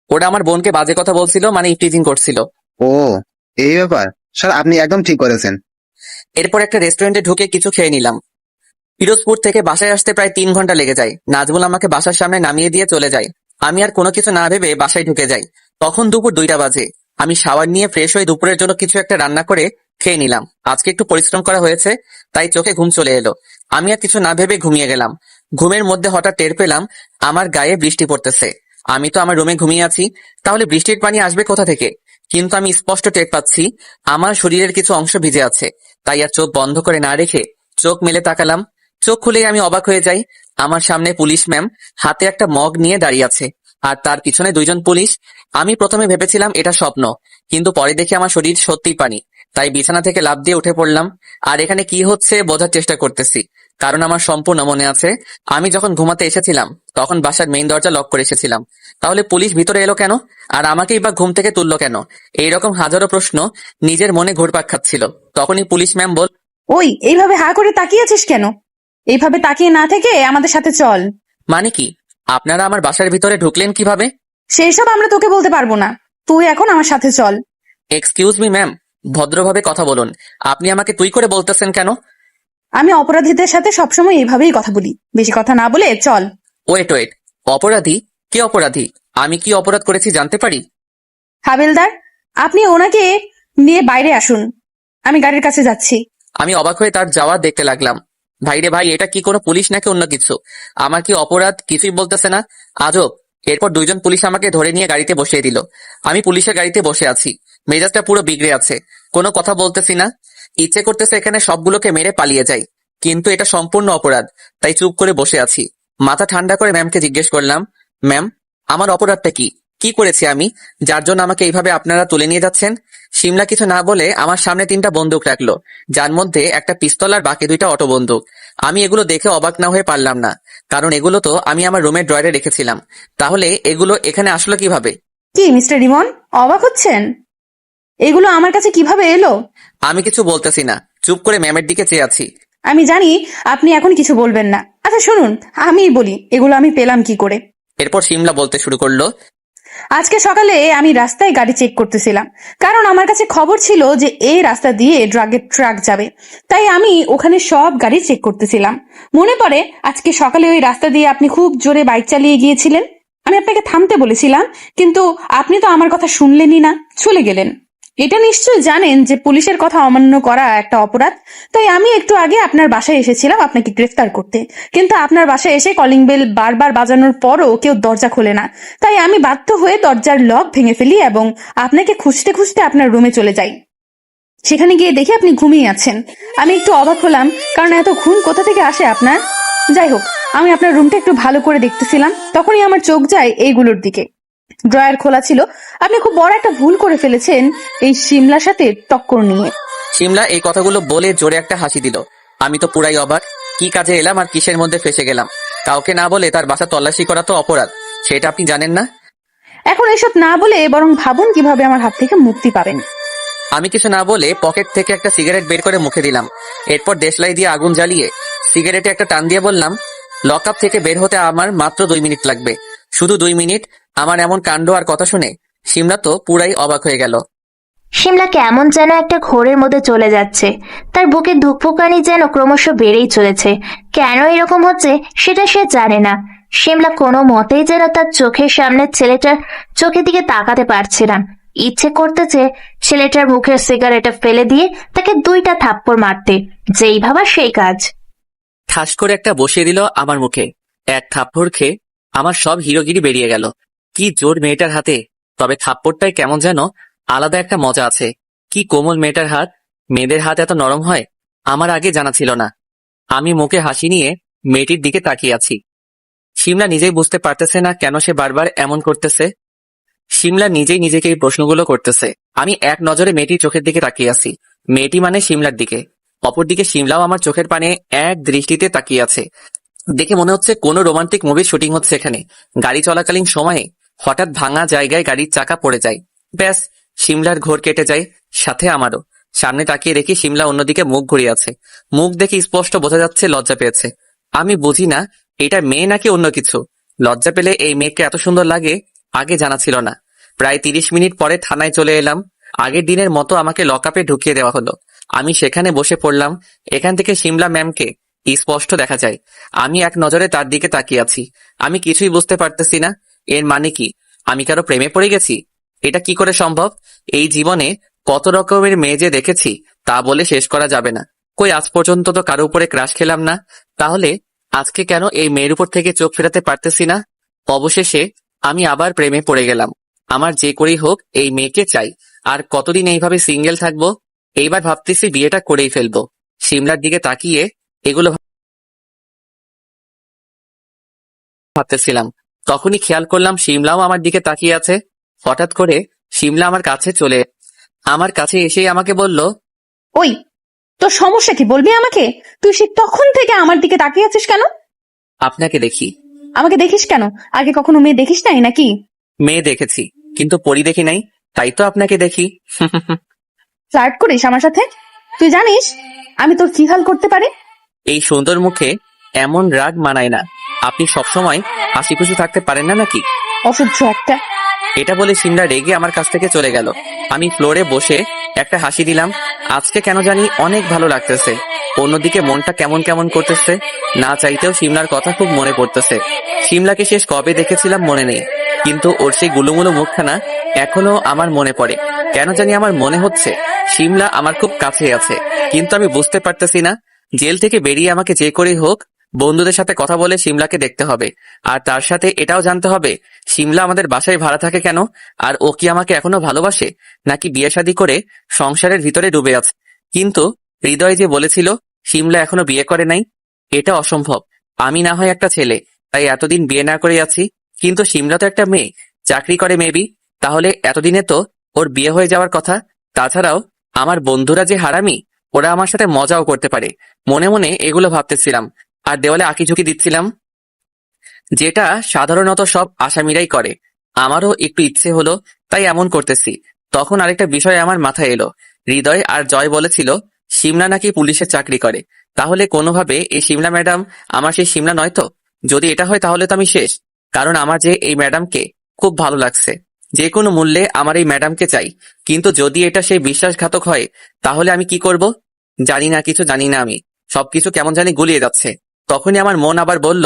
S3: ওরা আমার বোনকে বাজে কথা বলছিল, মানে ইফটিজিং করছিল।
S7: ও, এই ব্যাপার। স্যার, আপনি একদম ঠিক করেছেন।
S3: এরপর একটা রেস্টুরেন্টে ঢুকে কিছু খেয়ে নিলাম। পিরোজপুর থেকে বাসায় আসতে প্রায় 3 ঘন্টা লেগে যায়। নাজমুল আমাকে বাসার সামনে নামিয়ে দিয়ে চলে যায়। আমি আর কোনো কিছু না ভেবে বাসায় ঢুকে যাই। তখন দুপুর 2টা বাজে। আমি শাওয়ার নিয়ে ফ্রেশ হয়ে দুপুরের জন্য কিছু একটা রান্না করে খেয়ে নিলাম। আজকে একটু পরিশ্রম করা হয়েছে, তাই চোখে ঘুম চলে এলো। আমি আর কিছু না ভেবে ঘুমিয়ে গেলাম। ঘুমের মধ্যে হঠাৎ টের পেলাম আমার গায়ে বৃষ্টি পড়তেছে। আমি তো আমার রুমে ঘুমিয়ে আছি, তাহলে বৃষ্টির পানি আসবে কোথা থেকে? কিন্তু আমি স্পষ্ট টের পাচ্ছি আমার শরীরের কিছু অংশ ভিজে আছে। তাই আর চোখ বন্ধ করে না রেখে চোখ মেলে তাকালাম। চোখ খুলেই আমি অবাক হয়ে যাই। আমার সামনে পুলিশ ম্যাম হাতে একটা মগ নিয়ে দাঁড়িয়ে আছে, আর তার পিছনে 2 জন পুলিশ। আমি প্রথমে ভেবেছিলাম এটা স্বপ্ন, কিন্তু পরে দেখি আমার শরীর সত্যিই পানি। তাই বিছানা থেকে লাফ দিয়ে উঠে পড়লাম। আর এখানে কি হচ্ছে বোঝার চেষ্টা করতেছি, কারণ আমার সম্পূর্ণ মনে আছে আমি যখন ঘুমাতে এসেছিলাম তখন বাসার মেইন দরজা লক করে এসেছিলাম। তাহলে পুলিশ ভিতরে এলো কেন, আর আমাকেই বা ঘুম থেকে তুললো কেন? এইরকম হাজারো প্রশ্ন নিজের মনে ঘুরপাক খাচ্ছিল। তখনই পুলিশ ম্যাম বল,
S4: ওই, এইভাবে হা করে তাকিয়ে আছিস কেন? এইভাবে তাকিয়ে না থেকে আমাদের সাথে চল।
S3: মানে কি? আপনারা আমার বাসার ভিতরে ঢুকলেন কিভাবে?
S4: সেই সব আমরা তোকে বলতে পারবো না, তুই এখন আমার সাথে চল।
S3: এক্সকিউজ মি ম্যাম, ভদ্রভাবে কথা বলুন। আপনি আমাকে তুই করে বলতেছেন কেন?
S4: আমি অপরাধীদের সাথে সবসময় এইভাবেই কথা বলি, বেশি কথা না বলে চল।
S3: ওয়েট ওয়েট, অপরাধী? কে অপরাধী? আমি কি অপরাধ করেছি জানতে পারি?
S4: হাবিলদার, আপনি ওনাকে নিয়ে বাইরে আসুন, আমি গাড়ির কাছে যাচ্ছি।
S3: আমি অবাক হয়ে তার যাওয়া দেখতে লাগলাম। ভাইরে ভাই, এটা কি কোনো পুলিশ নাকি অন্য কিছু? আমার কি অপরাধ কিছুই বলতেছে না, আজব। এরপর 2 জন পুলিশ আমাকে ধরে নিয়ে গাড়িতে বসিয়ে দিল। আমি পুলিশের গাড়িতে বসে আছি, মেজাজটা পুরো বিগড়ে আছে। কোনো কথা বলতেছি না, ইচ্ছে করতেছে এখানে সবগুলোকে মেরে পালিয়ে যাই, কিন্তু এটা সম্পূর্ণ অপরাধ, তাই চুপ করে বসে আছি। মাথা ঠান্ডা করে ম্যামকে জিজ্ঞেস করলাম, ম্যাম, আমার অপরাধটা কি? কি করেছি আমি যার জন্য আমাকে এইভাবে আপনারা তুলে নিয়ে যাচ্ছেন? শিমলা কিছু না বলে আমার সামনে 3টা বন্দুক রাখলো, যার মধ্যে একটা পিস্তল আর বাকি 2টা অটো বন্দুক। আমি এগুলো দেখে অবাক না হয়ে পারলাম না, কারণ এগুলো তো আমি আমার রুমের ড্রয়ারে রেখেছিলাম। তাহলে এগুলো এখানে আসলো কিভাবে?
S4: কি মিস্টার রিমন, অবাক হচ্ছেন? এগুলো আমার কাছে কিভাবে এলো?
S3: আমি কিছু বলতেছি না, চুপ করে ম্যামের দিকে চেয়ে আছি।
S4: আমি জানি আপনি এখন কিছু বলবেন না। আচ্ছা শুনুন, আমিই বলি এগুলো আমি পেলাম কি করে।
S3: এরপর শিমলা বলতে শুরু করলো,
S4: আজকে সকালে আমি রাস্তায় গাড়ি চেক করতেছিলাম, কারণ আমার কাছে খবর ছিল যে এই রাস্তা দিয়ে ড্রাগের ট্রাক যাবে। তাই আমি ওখানে সব গাড়ি চেক করতেছিলাম। মনে পড়ে আজকে সকালে ওই রাস্তা দিয়ে আপনি খুব জোরে বাইক চালিয়ে গিয়েছিলেন। আমি আপনাকে থামতে বলেছিলাম, কিন্তু আপনি তো আমার কথা শুনলেনই না, চলে গেলেন। এটা নিশ্চয়ই জানেন যে পুলিশের কথা অমান্য করা একটা অপরাধ। তাই আমি একটু আগে আপনার বাসায় এসেছিলাম আপনাকে গ্রেফতার করতে, কিন্তু আপনার বাসায় এসে কলিং বেল বারবার বাজানোর পরও কেউ দরজা খোলে না। তাই আমি বাধ্য হয়ে দরজার লক ভেঙে ফেলি এবং আপনাকে খুঁজতে খুঁজতে আপনার রুমে চলে যাই। সেখানে গিয়ে দেখি আপনি ঘুমিয়ে আছেন। আমি একটু অবাক হলাম, কারণ এত ঘুম কোথা থেকে আসে আপনার। যাই হোক, আমি আপনার রুমটা একটু ভালো করে দেখতেছিলাম, তখনই আমার চোখ যায় এইগুলোর দিকে। ড্রয়ার খোলা ছিল। আপনি খুব বড় একটা ভুল করে ফেলেছেন এই শিমলার সাথে টক্কর নিয়ে।
S3: শিমলা এই কথাগুলো বলে জোরে একটা হাসি দিল। আমি তো পুরাই অবাক, কি কাজে এলাম আর কিসের মধ্যে ফেসে গেলাম? কাউকে না বলে তার বাসা তল্লাশি করা তো অপরাধ, সেটা আপনি জানেন না?
S4: এখন এসব না বলে বরং ভাবুন কিভাবে আমার হাত থেকে মুক্তি পাবেন।
S3: আমি কিছু না বলে পকেট থেকে একটা সিগারেট বের করে মুখে দিলাম। এরপর দেশলাই দিয়ে আগুন জ্বালিয়ে সিগারেটে একটা টান দিয়ে বললাম, লকআপ থেকে বের হতে আমার মাত্র 2 মিনিট লাগবে, শুধু 2 মিনিট। আমার এমন কাণ্ড আর কথা শুনে শিমলা তো পুরাই অবাক হয়ে গেল।
S5: শিমলা কেমন যেন একটা ঘোরের মধ্যে চলে যাচ্ছে। তার বুকে ধুকপুকানি যেন ক্রমশ বেড়েই চলেছে। কেন এরকম হচ্ছে সেটা সে জানে না। শিমলা কোনো মতেই যেন তার চোখের সামনে ছেলেটার চোখের দিকে তাকাতে পারছে না। ইচ্ছে করতেছে ছেলেটার মুখের সিগারেটটা ফেলে দিয়ে তাকে 2টা থাপ্পড় মারতে, যেই ভাবা সেই কাজ।
S3: ঠাস করে একটা বসিয়ে দিল আমার মুখে। এক থাপ্পড় খেয়ে আমার সব হিরোগিরি বেরিয়ে গেল। কি জোর মেয়েটার হাতে, তবে থাপ্পড়টায় কেমন যেন আলাদা একটা মজা আছে। কি কোমল মেয়েটার হাত। মেয়েদের হাত এত নরম হয়, আমার আগে জানা ছিল না। আমি মুখে হাসি নিয়ে মেয়েটির দিকে তাকিয়ে আছি। শিমলা নিজেই বুঝতে পারতেছে না কেন সে বারবার এমন করতেছে। শিমলা নিজেই নিজেকে এই প্রশ্নগুলো করতেছে। আমি এক নজরে মেয়েটির চোখের দিকে তাকিয়ে আছি। মেয়েটি মানে শিমলার দিকে। অপরদিকে শিমলাও আমার চোখের পানে এক দৃষ্টিতে তাকিয়ে আছে। দেখে মনে হচ্ছে কোনো রোমান্টিক মুভির শুটিং হচ্ছে এখানে। গাড়ি চলাকালীন সময়ে হঠাৎ ভাঙা জায়গায় গাড়ির চাকা পড়ে যায়। ব্যাস, শিমলার ঘোর কেটে যায়, সাথে আমারও। সামনে তাকিয়ে দেখি শিমলা অন্যদিকে মুখ ঘুরিয়ে আছে। মুখ দেখে স্পষ্ট বোঝা যাচ্ছে লজ্জা পেয়েছে। আমি বুঝি না এটা মেয়ে নাকি অন্য কিছু। লজ্জা পেলে এই মেয়েকে এত সুন্দর লাগে আগে জানা ছিল না। প্রায় 30 মিনিট পরে থানায় চলে এলাম। আগের দিনের মতো আমাকে লকআপে ঢুকিয়ে দেওয়া হলো। আমি সেখানে বসে পড়লাম। এখান থেকে শিমলা ম্যামকে স্পষ্ট দেখা যায়। আমি এক নজরে তার দিকে তাকিয়ে আছি। আমি কিছুই বুঝতে পারতেছি না। এর মানে কি আমি কারো প্রেমে পড়ে গেছি? এটা কি করে সম্ভব? এই জীবনে কত রকমের মেয়ে যে দেখেছি তা বলে শেষ করা যাবে না। কই আজ পর্যন্ত তো কারো উপরে ক্রাশ খেলাম না। তাহলে আজকে কেন এই মেয়ের উপর থেকে চোখ ফেরাতে পারতেছি না? অবশেষে আমি আবার প্রেমে পড়ে গেলাম। আমার যে করেই হোক এই মেয়েকে চাই। আর কতদিন এইভাবে সিঙ্গেল থাকবো? এইবার ভাবতেছি বিয়েটা করেই ফেলবো। শিমলার দিকে তাকিয়ে এগুলো ভাবতেছিলাম। তখনই খেয়াল করলাম শিমলাও আমার দিকে তাকিয়ে আছে। হঠাৎ করে শিমলা আমার কাছে এসেই আমাকে বলল,
S4: ওই, তোর সমস্যা কি বলবি আমাকে? তুই সে তখন থেকে আমার দিকে তাকিয়ে আছিস কেন?
S3: আপনাকে দেখি।
S4: আমাকে দেখিস কেন? আগে কখনো মেয়ে দেখিস নাই নাকি?
S3: মেয়ে দেখেছি, কিন্তু পরি দেখি নাই, তাই তো আপনাকে দেখি।
S4: ফ্লার্ট করিস আমার সাথে? তুই জানিস আমি তোর কি হাল করতে পারি?
S3: এই সুন্দর মুখে এমন রাগ মানায় না। আপনি সবসময় হাসি খুশি থাকতে পারেন না নাকি?
S4: অসহ্য একটা।
S3: এটা বলে শিমলা রেগে আমার কাছ থেকে চলে গেল। আমি ফ্লোরে বসে একটা হাসি দিলাম। আজকে কেন জানি অনেক ভালো লাগতেছে। অন্যদিকে মনটা কেমন কেমন করতেছে। না চাইতেও শিমলার কথা খুব মনে পড়তেছে। শিমলাকে শেষ কবে দেখেছিলাম মনে নেই, কিন্তু ওর সেই গুলুমুলু মুখখানা এখনো আমার মনে পড়ে। কেন জানি আমার মনে হচ্ছে শিমলা আমার খুব কাছে আছে, কিন্তু আমি বুঝতে পারতেছি না। জেল থেকে বেরিয়ে আমাকে যে করেই হোক বন্ধুদের সাথে কথা বলে শিমলাকে দেখতে হবে। আর তার সাথে এটাও জানতে হবে শিমলা আমাদের বাসায় ভাড়া থাকে কেন, আর ও কি আমাকে এখনো ভালোবাসে নাকি বিয়ে শাদী করে সংসারের ভিতরে ডুবে আছে। কিন্তু হৃদয় যে বলেছিল শিমলা এখনো বিয়ে করে নাই, এটা অসম্ভব। আমি না হয় একটা ছেলে, তাই এতদিন বিয়ে না করে আছি, কিন্তু শিমলা তো একটা মেয়ে, চাকরি করে মেবি। তাহলে এতদিনে তো ওর বিয়ে হয়ে যাওয়ার কথা। তাছাড়াও আমার বন্ধুরা যে হারামি, ওরা আমার সাথে মজাও করতে পারে। মনে মনে এগুলো ভাবতেছিলাম আর দেওয়ালে আঁকিঝুঁকি দিচ্ছিলাম, যেটা সাধারণত সব আসামিরাই করে। আমারও একটু ইচ্ছে হলো, তাই এমন করতেছি। তখন আরেকটা বিষয় আমার মাথায় এলো। হৃদয় আর জয় বলেছিল শিমলা নাকি পুলিশের চাকরি করে। তাহলে কোনোভাবে এই শিমলা ম্যাডাম আমার সেই শিমলা নয় তো? যদি এটা হয় তাহলে তো আমি শেষ। কারণ আমার যে এই ম্যাডামকে খুব ভালো লাগছে। যে কোনো মূল্যে আমার এই ম্যাডামকে চাই। কিন্তু যদি এটা সেই বিশ্বাসঘাতক হয় তাহলে আমি কি করব? জানি না, কিছু জানি না। আমি সবকিছু কেমন জানি গুলিয়ে যাচ্ছে। তখনই আমার মন আবার বলল,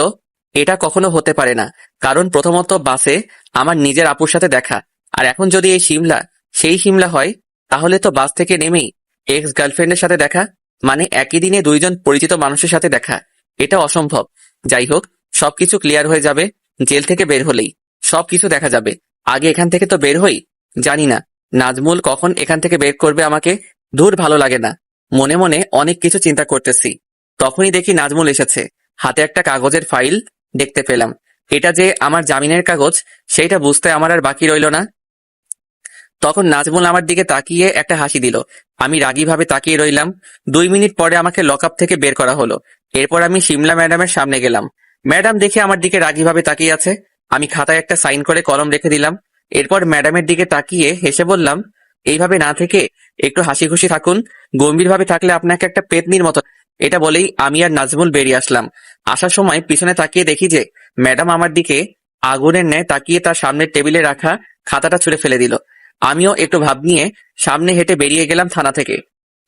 S3: এটা কখনো হতে পারে না। কারণ প্রথমত বাসে আমার নিজের আপুর সাথে দেখা, আর এখন যদি এই শিমলা সেই শিমলা হয় তাহলে তো বাস থেকে নেমেই এক্স গার্লফ্রেন্ডের সাথে দেখা, মানে একই দিনে দুইজন পরিচিত মানুষের সাথে দেখা। এটা অসম্ভব। যাই হোক, সবকিছু ক্লিয়ার হয়ে যাবে জেল থেকে বের হলেই। সবকিছু দেখা যাবে। আগে এখান থেকে তো বের হই। জানি না নাজমুল কখন এখান থেকে বের করবে আমাকে। দূর, ভালো লাগে না। মনে মনে অনেক কিছু চিন্তা করতেছি। তখনই দেখি নাজমুল এসেছে। হাতে একটা কাগজের ফাইল দেখতে পেলাম। এটা যে আমার জামিনের কাগজ সেইটা বুঝতে আমার আর বাকি রইল না। তখন নাজমুল আমার দিকে তাকিয়ে একটা হাসি দিল। আমি রাগীভাবে তাকিয়ে রইলাম। 2 মিনিট পরে আমাকে লকআপ থেকে বের করা হলো। এরপর আমি শিমলা ম্যাডামের সামনে গেলাম। ম্যাডাম দেখে আমার দিকে রাগীভাবে তাকিয়ে আছে। আমি খাতায় একটা সাইন করে কলম রেখে দিলাম। এরপর ম্যাডামের দিকে তাকিয়ে হেসে বললাম, এইভাবে না থেকে একটু হাসি খুশি থাকুন। গম্ভীরভাবে থাকলে আপনাকে একটা পেতনির মতো। এটা বলেই আমি আর নাজমুল বেরিয়ে আসলাম। আসার সময় পিছনে তাকিয়ে দেখি যে ম্যাডাম আমার দিকে আগুনের ন্যায় তাকিয়ে তার সামনের টেবিলে রাখা খাতাটা ছুঁড়ে ফেলে দিল। আমিও একটু ভাব নিয়ে সামনে হেঁটে বেরিয়ে গেলাম থানা থেকে।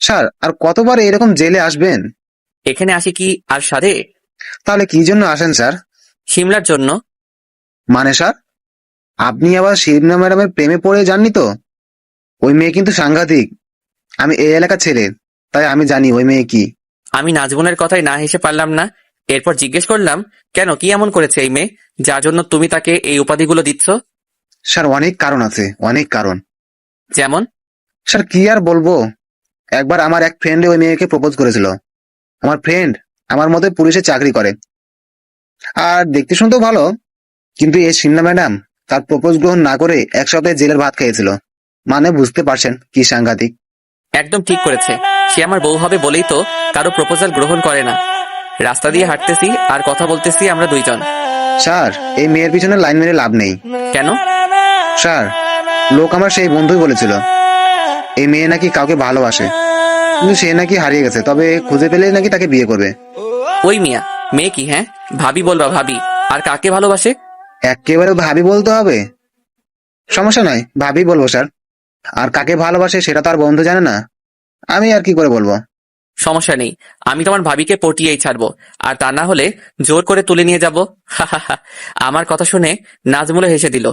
S7: স্যার, আর কতবার এরকম জেলে আসবেন?
S3: এখানে আসি কি আর সাধে?
S7: তাহলে কি জন্য আসেন স্যার?
S3: শিমলার জন্য।
S7: মানে স্যার, আপনি আবার শিবনা ম্যাডামের প্রেমে পড়ে যাননি তো? ওই মেয়ে কিন্তু সাংঘাতিক। আমি এই এলাকার ছেলে, তাই আমি জানি ওই মেয়ে কি।
S3: আমি নাজমুলের কথায় না হেসে পারলাম না। এরপর জিজ্ঞেস করলাম, কেন, কি এমন করেছে এই মেয়ে যার জন্য তুমি তাকে এই উপাধিগুলো দিচ্ছ?
S7: স্যার অনেক কারণ আছে, অনেক কারণ।
S3: যেমন?
S7: স্যার কি আর বলবো, একবার আমার এক ফ্রেন্ড ওই মেয়েকে প্রপোজ করেছিল। আমার ফ্রেন্ড আমার মতো পুলিশে চাকরি করে আর দেখতে শুনতেও ভালো, কিন্তু এই সিমলা ম্যাডাম তার প্রপোজ গ্রহণ না করে এক সপ্তাহে জেলের ভাত খেয়েছিল। মানে বুঝতে পারছেন কি সাংঘাতিক।
S3: একদম ঠিক করেছে। সে আমার বউ হবে বলেই তো কারো প্রপোজাল গ্রহণ করে না। রাস্তা দিয়ে হাঁটতেছি আর কথা বলতেছি আমরা দুইজন।
S7: স্যার এই মেয়ের পিছনে লাইন মেরে লাভ নেই।
S3: কেন?
S7: স্যার লোক আমার সেই বন্ধুই বলেছিল এই মেয়ে নাকি কাউকে ভালোবাসে, কিন্তু সে নাকি হারিয়ে গেছে, তবে খুঁজে পেলে নাকি তাকে বিয়ে করবে।
S3: ওই মিয়া, মেয়ে কি? হ্যাঁ, ভাবি বলবা ভাবি। আর কাকে ভালোবাসে?
S7: একেবারে ভাবি বলতে হবে? সমস্যা নাই, ভাবি বলবো স্যার। আর কাকে ভালোবাসে সেটা তো আর বন্ধু জানে না, আমি আর কি করে বলবো।
S3: সমস্যা নেই, আমি তোমার ভাবিকে পটিয়েই ছাড়বো, আর তা না হলে জোর করে তুলে নিয়ে যাব। আমার কথা শুনে নাজমুল হেসে দিল।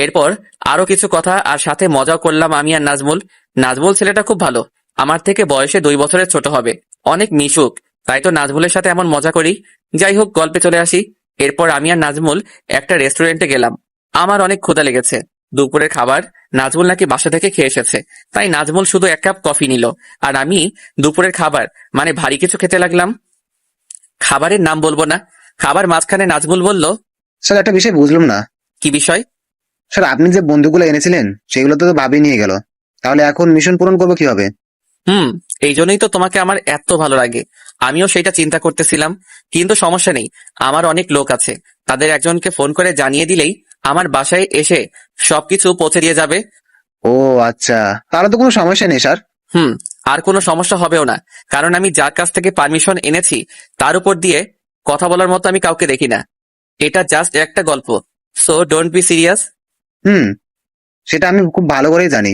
S3: এরপর আরো কিছু কথা আর সাথে মজাও করলাম আমি আর নাজমুল। নাজমুল ছেলেটা খুব ভালো, আমার থেকে বয়সে 2 বছরের ছোট হবে, অনেক মিশুক, তাই তো নাজমুলের সাথে এমন মজা করি। যাই হোক, গল্পে চলে আসি। এরপর আমি আর নাজমুল একটা রেস্টুরেন্টে গেলাম। আমার অনেক ক্ষুধা লেগেছে। দুপুরের খাবার নাজমুল নাকি বাসা থেকে খেয়ে এসেছে, তাই নাজমুল শুধু 1 কাপ কফি নিল, আর আমি দুপুরের খাবার মানে ভারী কিছু খেতে লাগলাম। খাবারের নাম বলবো না। খাবার মাঝখানে নাজমুল বলল,
S7: স্যার একটা বিষয় বুঝলাম না।
S3: কি বিষয়?
S7: স্যার আপনি যে বন্ধুগুলো এনেছিলেন সেগুলো তো ভাবি নিয়ে গেল, তাহলে এখন মিশন পূরণ করবো কিভাবে?
S3: এই জন্যই তো তোমাকে আমার এত ভালো লাগে। আমিও সেটা চিন্তা করতেছিলাম, কিন্তু সমস্যা নেই, আমার অনেক লোক আছে, তাদের একজনকে ফোন করে জানিয়ে দিলেই আমার বাসায় এসে সবকিছু পৌঁছে দিয়ে যাবে।
S7: ও আচ্ছা, তাহলে তো কোনো সমস্যা নেই স্যার।
S3: আর কোনো সমস্যা হবেও না, কারণ আমি যার কাছ থেকে পারমিশন এনেছি তার উপর দিয়ে কথা বলার মতো আমি কাউকে দেখি না। এটা জাস্ট একটা গল্প, সো ডোন্ট বি সিরিয়াস।
S7: হুম, সেটা আমি খুব ভালো করেই জানি।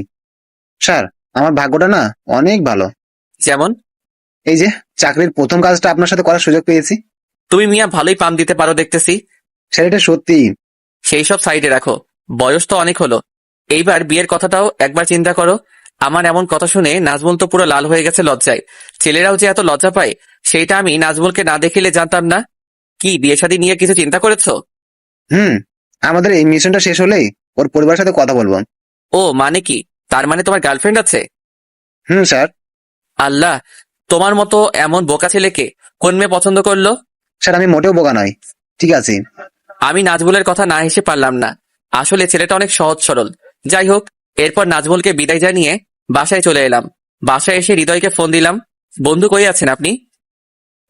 S7: স্যার আমার ভাগ্যটা না অনেক ভালো।
S3: যেমন?
S7: এই যে চাকরির প্রথম কাজটা আপনার সাথে করার সুযোগ পেয়েছি।
S3: তুমি মিয়া ভালোই পাম দিতে পারো দেখতেছি।
S7: স্যার এটা সত্যি।
S3: সেই সব সাইডে রাখো, বয়স তো অনেক হলো, এইবার বিয়ের কথাটাও একবার চিন্তা করো। আমার এমন কথা শুনে নাজমুল তো পুরো লাল হয়ে গেছে লজ্জায়। ছেলেরাও যে এত লজ্জা পায় সেইটা আমি নাজমুলকে না দেখিলে জানতাম না। কি বিয়ে শাদী নিয়ে কিছু চিন্তা করেছো?
S7: হুম, আমাদের এই মিশনটা শেষ হলেই ওর পরিবারের সাথে কথা বলবো।
S3: ও মানে কি, তার মানে তোমার গার্লফ্রেন্ড আছে?
S7: হুম স্যার।
S3: আল্লাহ, তোমার মতো এমন বোকা ছেলেকে কোন মেয়ে পছন্দ করলো?
S7: স্যার আমি মোটেও বোকা নয়, ঠিক আছে।
S3: আমি নাজমুলের কথা না হেসে পারলাম না, আসলে ছেলেটা অনেক সহজ সরল। যাই হোক, এরপর নাজমুলকে বিদায় জানিয়ে বাসায় চলে এলাম। বাসায় এসে হৃদয়কে ফোন দিলাম, বন্ধু কই আছেন আপনি?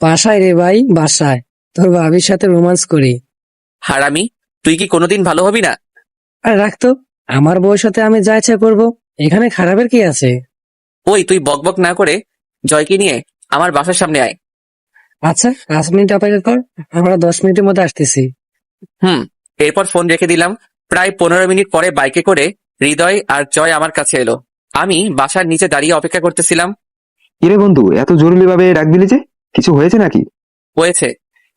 S1: বাসায় রে ভাই, বাসায় তোর ভাবির সাথে রোমান্স করি।
S3: হারামি, তুই কি কোনোদিন ভালো হবি না?
S1: আর রাখতো, আমার বউয়ের সাথে আমি যা ইচ্ছা করবো, এখানে খারাপের কি আছে?
S3: ওই তুই বকবক না করে জয়কে নিয়ে আমার বাসার সামনে আয়।
S1: আচ্ছা 5 মিনিট অপেক্ষা কর, আমরা 10 মিনিটের মধ্যে আসতেছি।
S3: এরপর ফোন রেখে দিলাম। প্রায় 15 মিনিট পরে বাইকে করে হৃদয় আর জয় আমার কাছে এলো। আমি বাসার নিচে দাঁড়িয়ে অপেক্ষা করতেছিলাম।
S2: কিরে বন্ধু, এত জরুরি ভাবে ডাক দিলি যে? কিছু হয়েছে নাকি?
S3: হয়েছে,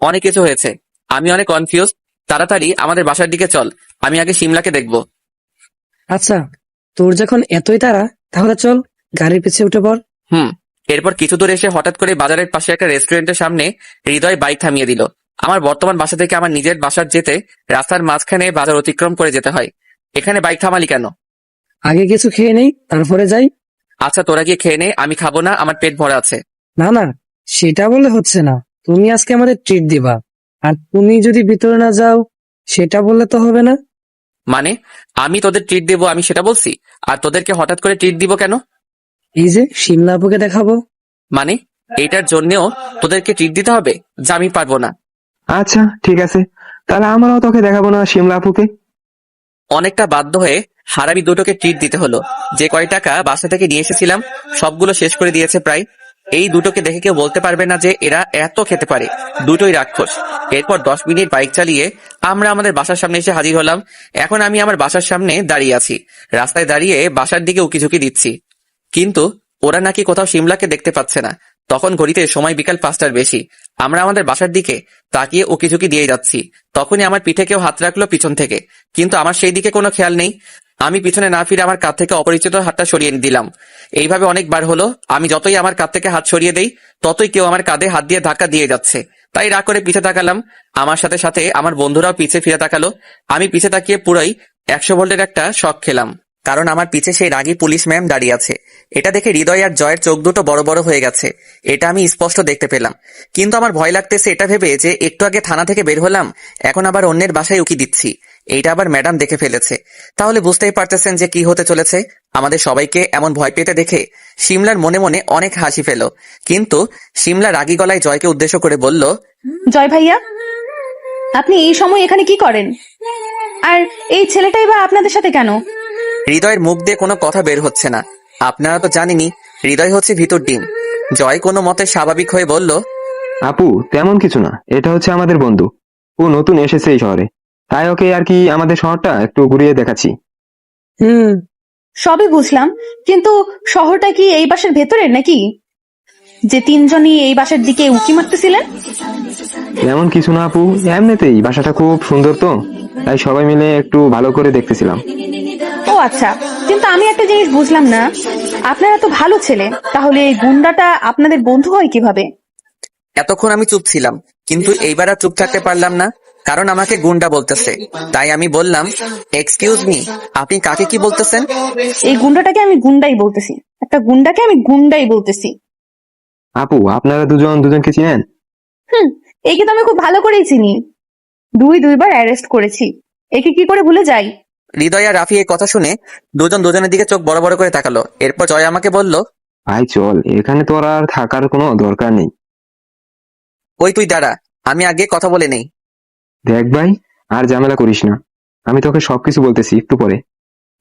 S3: অনেক কিছু হয়েছে। আমি অনেক কনফিউজ। তাড়াতাড়ি আমাদের বাসার দিকে চল, আমি আগে শিমলাকে দেখব।
S1: আচ্ছা তোর যখন এতই তাড়া, তাহলে চল গাড়ির পিছে উঠে পড়।
S3: এরপর কিছু দূর এসে হঠাৎ করে বাজারের পাশে একটা রেস্টুরেন্টের সামনে হৃদয় বাইক থামিয়ে দিল। আমার বর্তমান বাসা থেকে আমার নিজের বাসার যেতে রাস্তার মাঝখানে বাজার অতিক্রম করে যেতে হয়। এখানে বাইক থামালি কেন?
S1: আগে কিছু খেয়ে নেই, তারপরে যাই।
S3: আচ্ছা তোরা গিয়ে খেয়ে নে, আমি খাবো না, আমার পেট ভরা আছে।
S1: না না, সেটা বলে হচ্ছে না, তুমি আজকে আমাদের ট্রিট দিবা, আর তুমি যদি ভিতরে না যাও সেটা বললে তো হবে না।
S3: মানে আমি তোদের ট্রিট দেবো আমি সেটা বলছি, আর তোদেরকে হঠাৎ করে ট্রিট দিব কেন?
S1: এই যে শিমলা আপুকে দেখাবো।
S3: মানে এটার জন্যেও তোদেরকে ট্রিট দিতে হবে? যা, আমি পারবো না।
S2: আচ্ছা ঠিক আছে, তাহলে আমরাও তোকে দেখাবো না শিমলা আপুকে।
S3: অনেকটা বাধ্য হয়ে হারামি দুটোকে ট্রিট দিতে হলো। যে কয় টাকা বাসা থেকে নিয়ে এসেছিলাম সবগুলো শেষ করে দিয়েছে প্রায়। এই দুটোকে দেখে কেউ বলতে পারবে না যে এরা এত খেতে পারে, দুটোই রাক্ষস। এরপর 10 মিনিট বাইক চালিয়ে আমরা আমাদের বাসার সামনে এসে হাজির হলাম। এখন আমি আমার বাসার সামনে দাঁড়িয়ে আছি, রাস্তায় দাঁড়িয়ে বাসার দিকে উকিঝুঁকি দিচ্ছি, কিন্তু ওরা নাকি কোথাও শিমলাকে দেখতে পাচ্ছে না। তখন ঘড়িতে সময় বিকাল 5টার বেশি। আমরা আমাদের বাসার দিকে তাকিয়ে উকিঝুঁকি দিয়ে যাচ্ছি, তখনই আমার পিঠে কেউ হাত রাখলো পিছন থেকে, কিন্তু আমার সেই দিকে কোনো খেয়াল নেই। আমি পিছনে না ফিরে আমার কাঁধ থেকে অপরিচিত হাতটা সরিয়ে দিলাম। এইভাবে অনেকবার হলো। আমি যতই আমার কাঁধ থেকে হাত সরিয়ে দেই, ততই কেউ আমার কাঁধে হাত দিয়ে ধাক্কা দিয়ে যাচ্ছে। তাই রাগ করে পিছে তাকালাম। আমার সাথে সাথে আমার বন্ধুরাও পিছে ফিরে তাকালো। আমি পিছে তাকিয়ে পুরোই 100 ভোল্টের একটা শক খেলাম, কারণ আমার পিছে সেই রাগী পুলিশ ম্যাম দাঁড়িয়ে আছে। এটা দেখে হৃদয় আর জয়ের চোখ দুটো বড় বড় হয়ে গেছে। এটা আমি স্পষ্ট দেখতে পেলাম। কিন্তু আমার ভয় লাগতেছে এটা ভেবে যে একটু আগে থানা থেকে বের হলাম, এখন আবার অন্যের বাসায় উকি দিচ্ছি। এইটা আবার ম্যাডাম দেখে ফেলেছে, তাহলে বুঝতেই পারতেছেন যে কি হতে চলেছে। আমাদের সবাইকে এমন ভয় পেতে দেখে শিমলার মনে মনে অনেক হাসি পেল, কিন্তু শিমলা রাগী গলায় জয়কে উদ্দেশ্য করে বলল,
S4: জয় ভাইয়া, আপনি এই সময় এখানে কি করেন? আর এই ছেলেটাই বা আপনাদের সাথে কেন?
S3: হৃদয়ের মুখ দিয়ে কোনো কথা বের হচ্ছে না। আপনারা তো জানেনই, হৃদয় হচ্ছে ভিতর ডিম। জয় কোনো মতে স্বাভাবিক হয়ে বলল,
S2: আপু, তেমন কিছু না, এটা হচ্ছে আমাদের বন্ধু। ও নতুন এসেছে এই শহরে, তাই ওকে আর কি আমাদের শহরটা একটু ঘুরিয়ে দেখাচ্ছি।
S1: হুম।
S4: সবই বুঝলাম, কিন্তু শহরটা কি এই বাসার ভেতরে নাকি? যে তিনজনই এই বাসার দিকে উঁকি মারতেছিলেন?
S2: তেমন কিছু না আপু, এমনিতেই বাসাটা খুব সুন্দর তো, তাই সবাই মিলে একটু ভালো করে দেখতেছিলাম।
S4: ও আচ্ছা, কিন্তু আমি একটা জিনিস বুঝলাম না, আপনারা তো ভালো ছেলে, তাহলে এই গুন্ডাটা আপনাদের বন্ধু হয় কিভাবে?
S3: এতক্ষণ আমি চুপ ছিলাম, কিন্তু এইবার আর চুপ থাকতে পারলাম না, কারণ আমাকে গুন্ডা বলতেছে। তাই আমি বললাম, এক্সকিউজ মি, আপনি কাকে কি বলতেছেন?
S4: এই গুন্ডাটাকে আমি গুন্ডাই বলতেছি, একটা গুন্ডাকে আমি গুন্ডাই বলতেছি।
S2: আপু, আপনারা দুজন দুজনকে চিনেন?
S4: একে তো আমি খুব ভালো করেই চিনি, দুইবার অ্যারেস্ট করেছি, একে কি করে ভুলে যাই?
S3: হৃদয় আর রাফি এই কথা শুনে দুজন দুজনের দিকে চোখ বড় বড় করে তাকালো। এরপর জয় আমাকে বলল,
S2: ভাই চল, এখানে তো আর থাকার কোনো দরকার নেই।
S3: ওই তুই দাঁড়া, আমি আগে কথা বলে নেই।
S2: দেখ ভাই, আর ঝামেলা করিস না, আমি তোকে সবকিছু বলতেছি একটু পরে।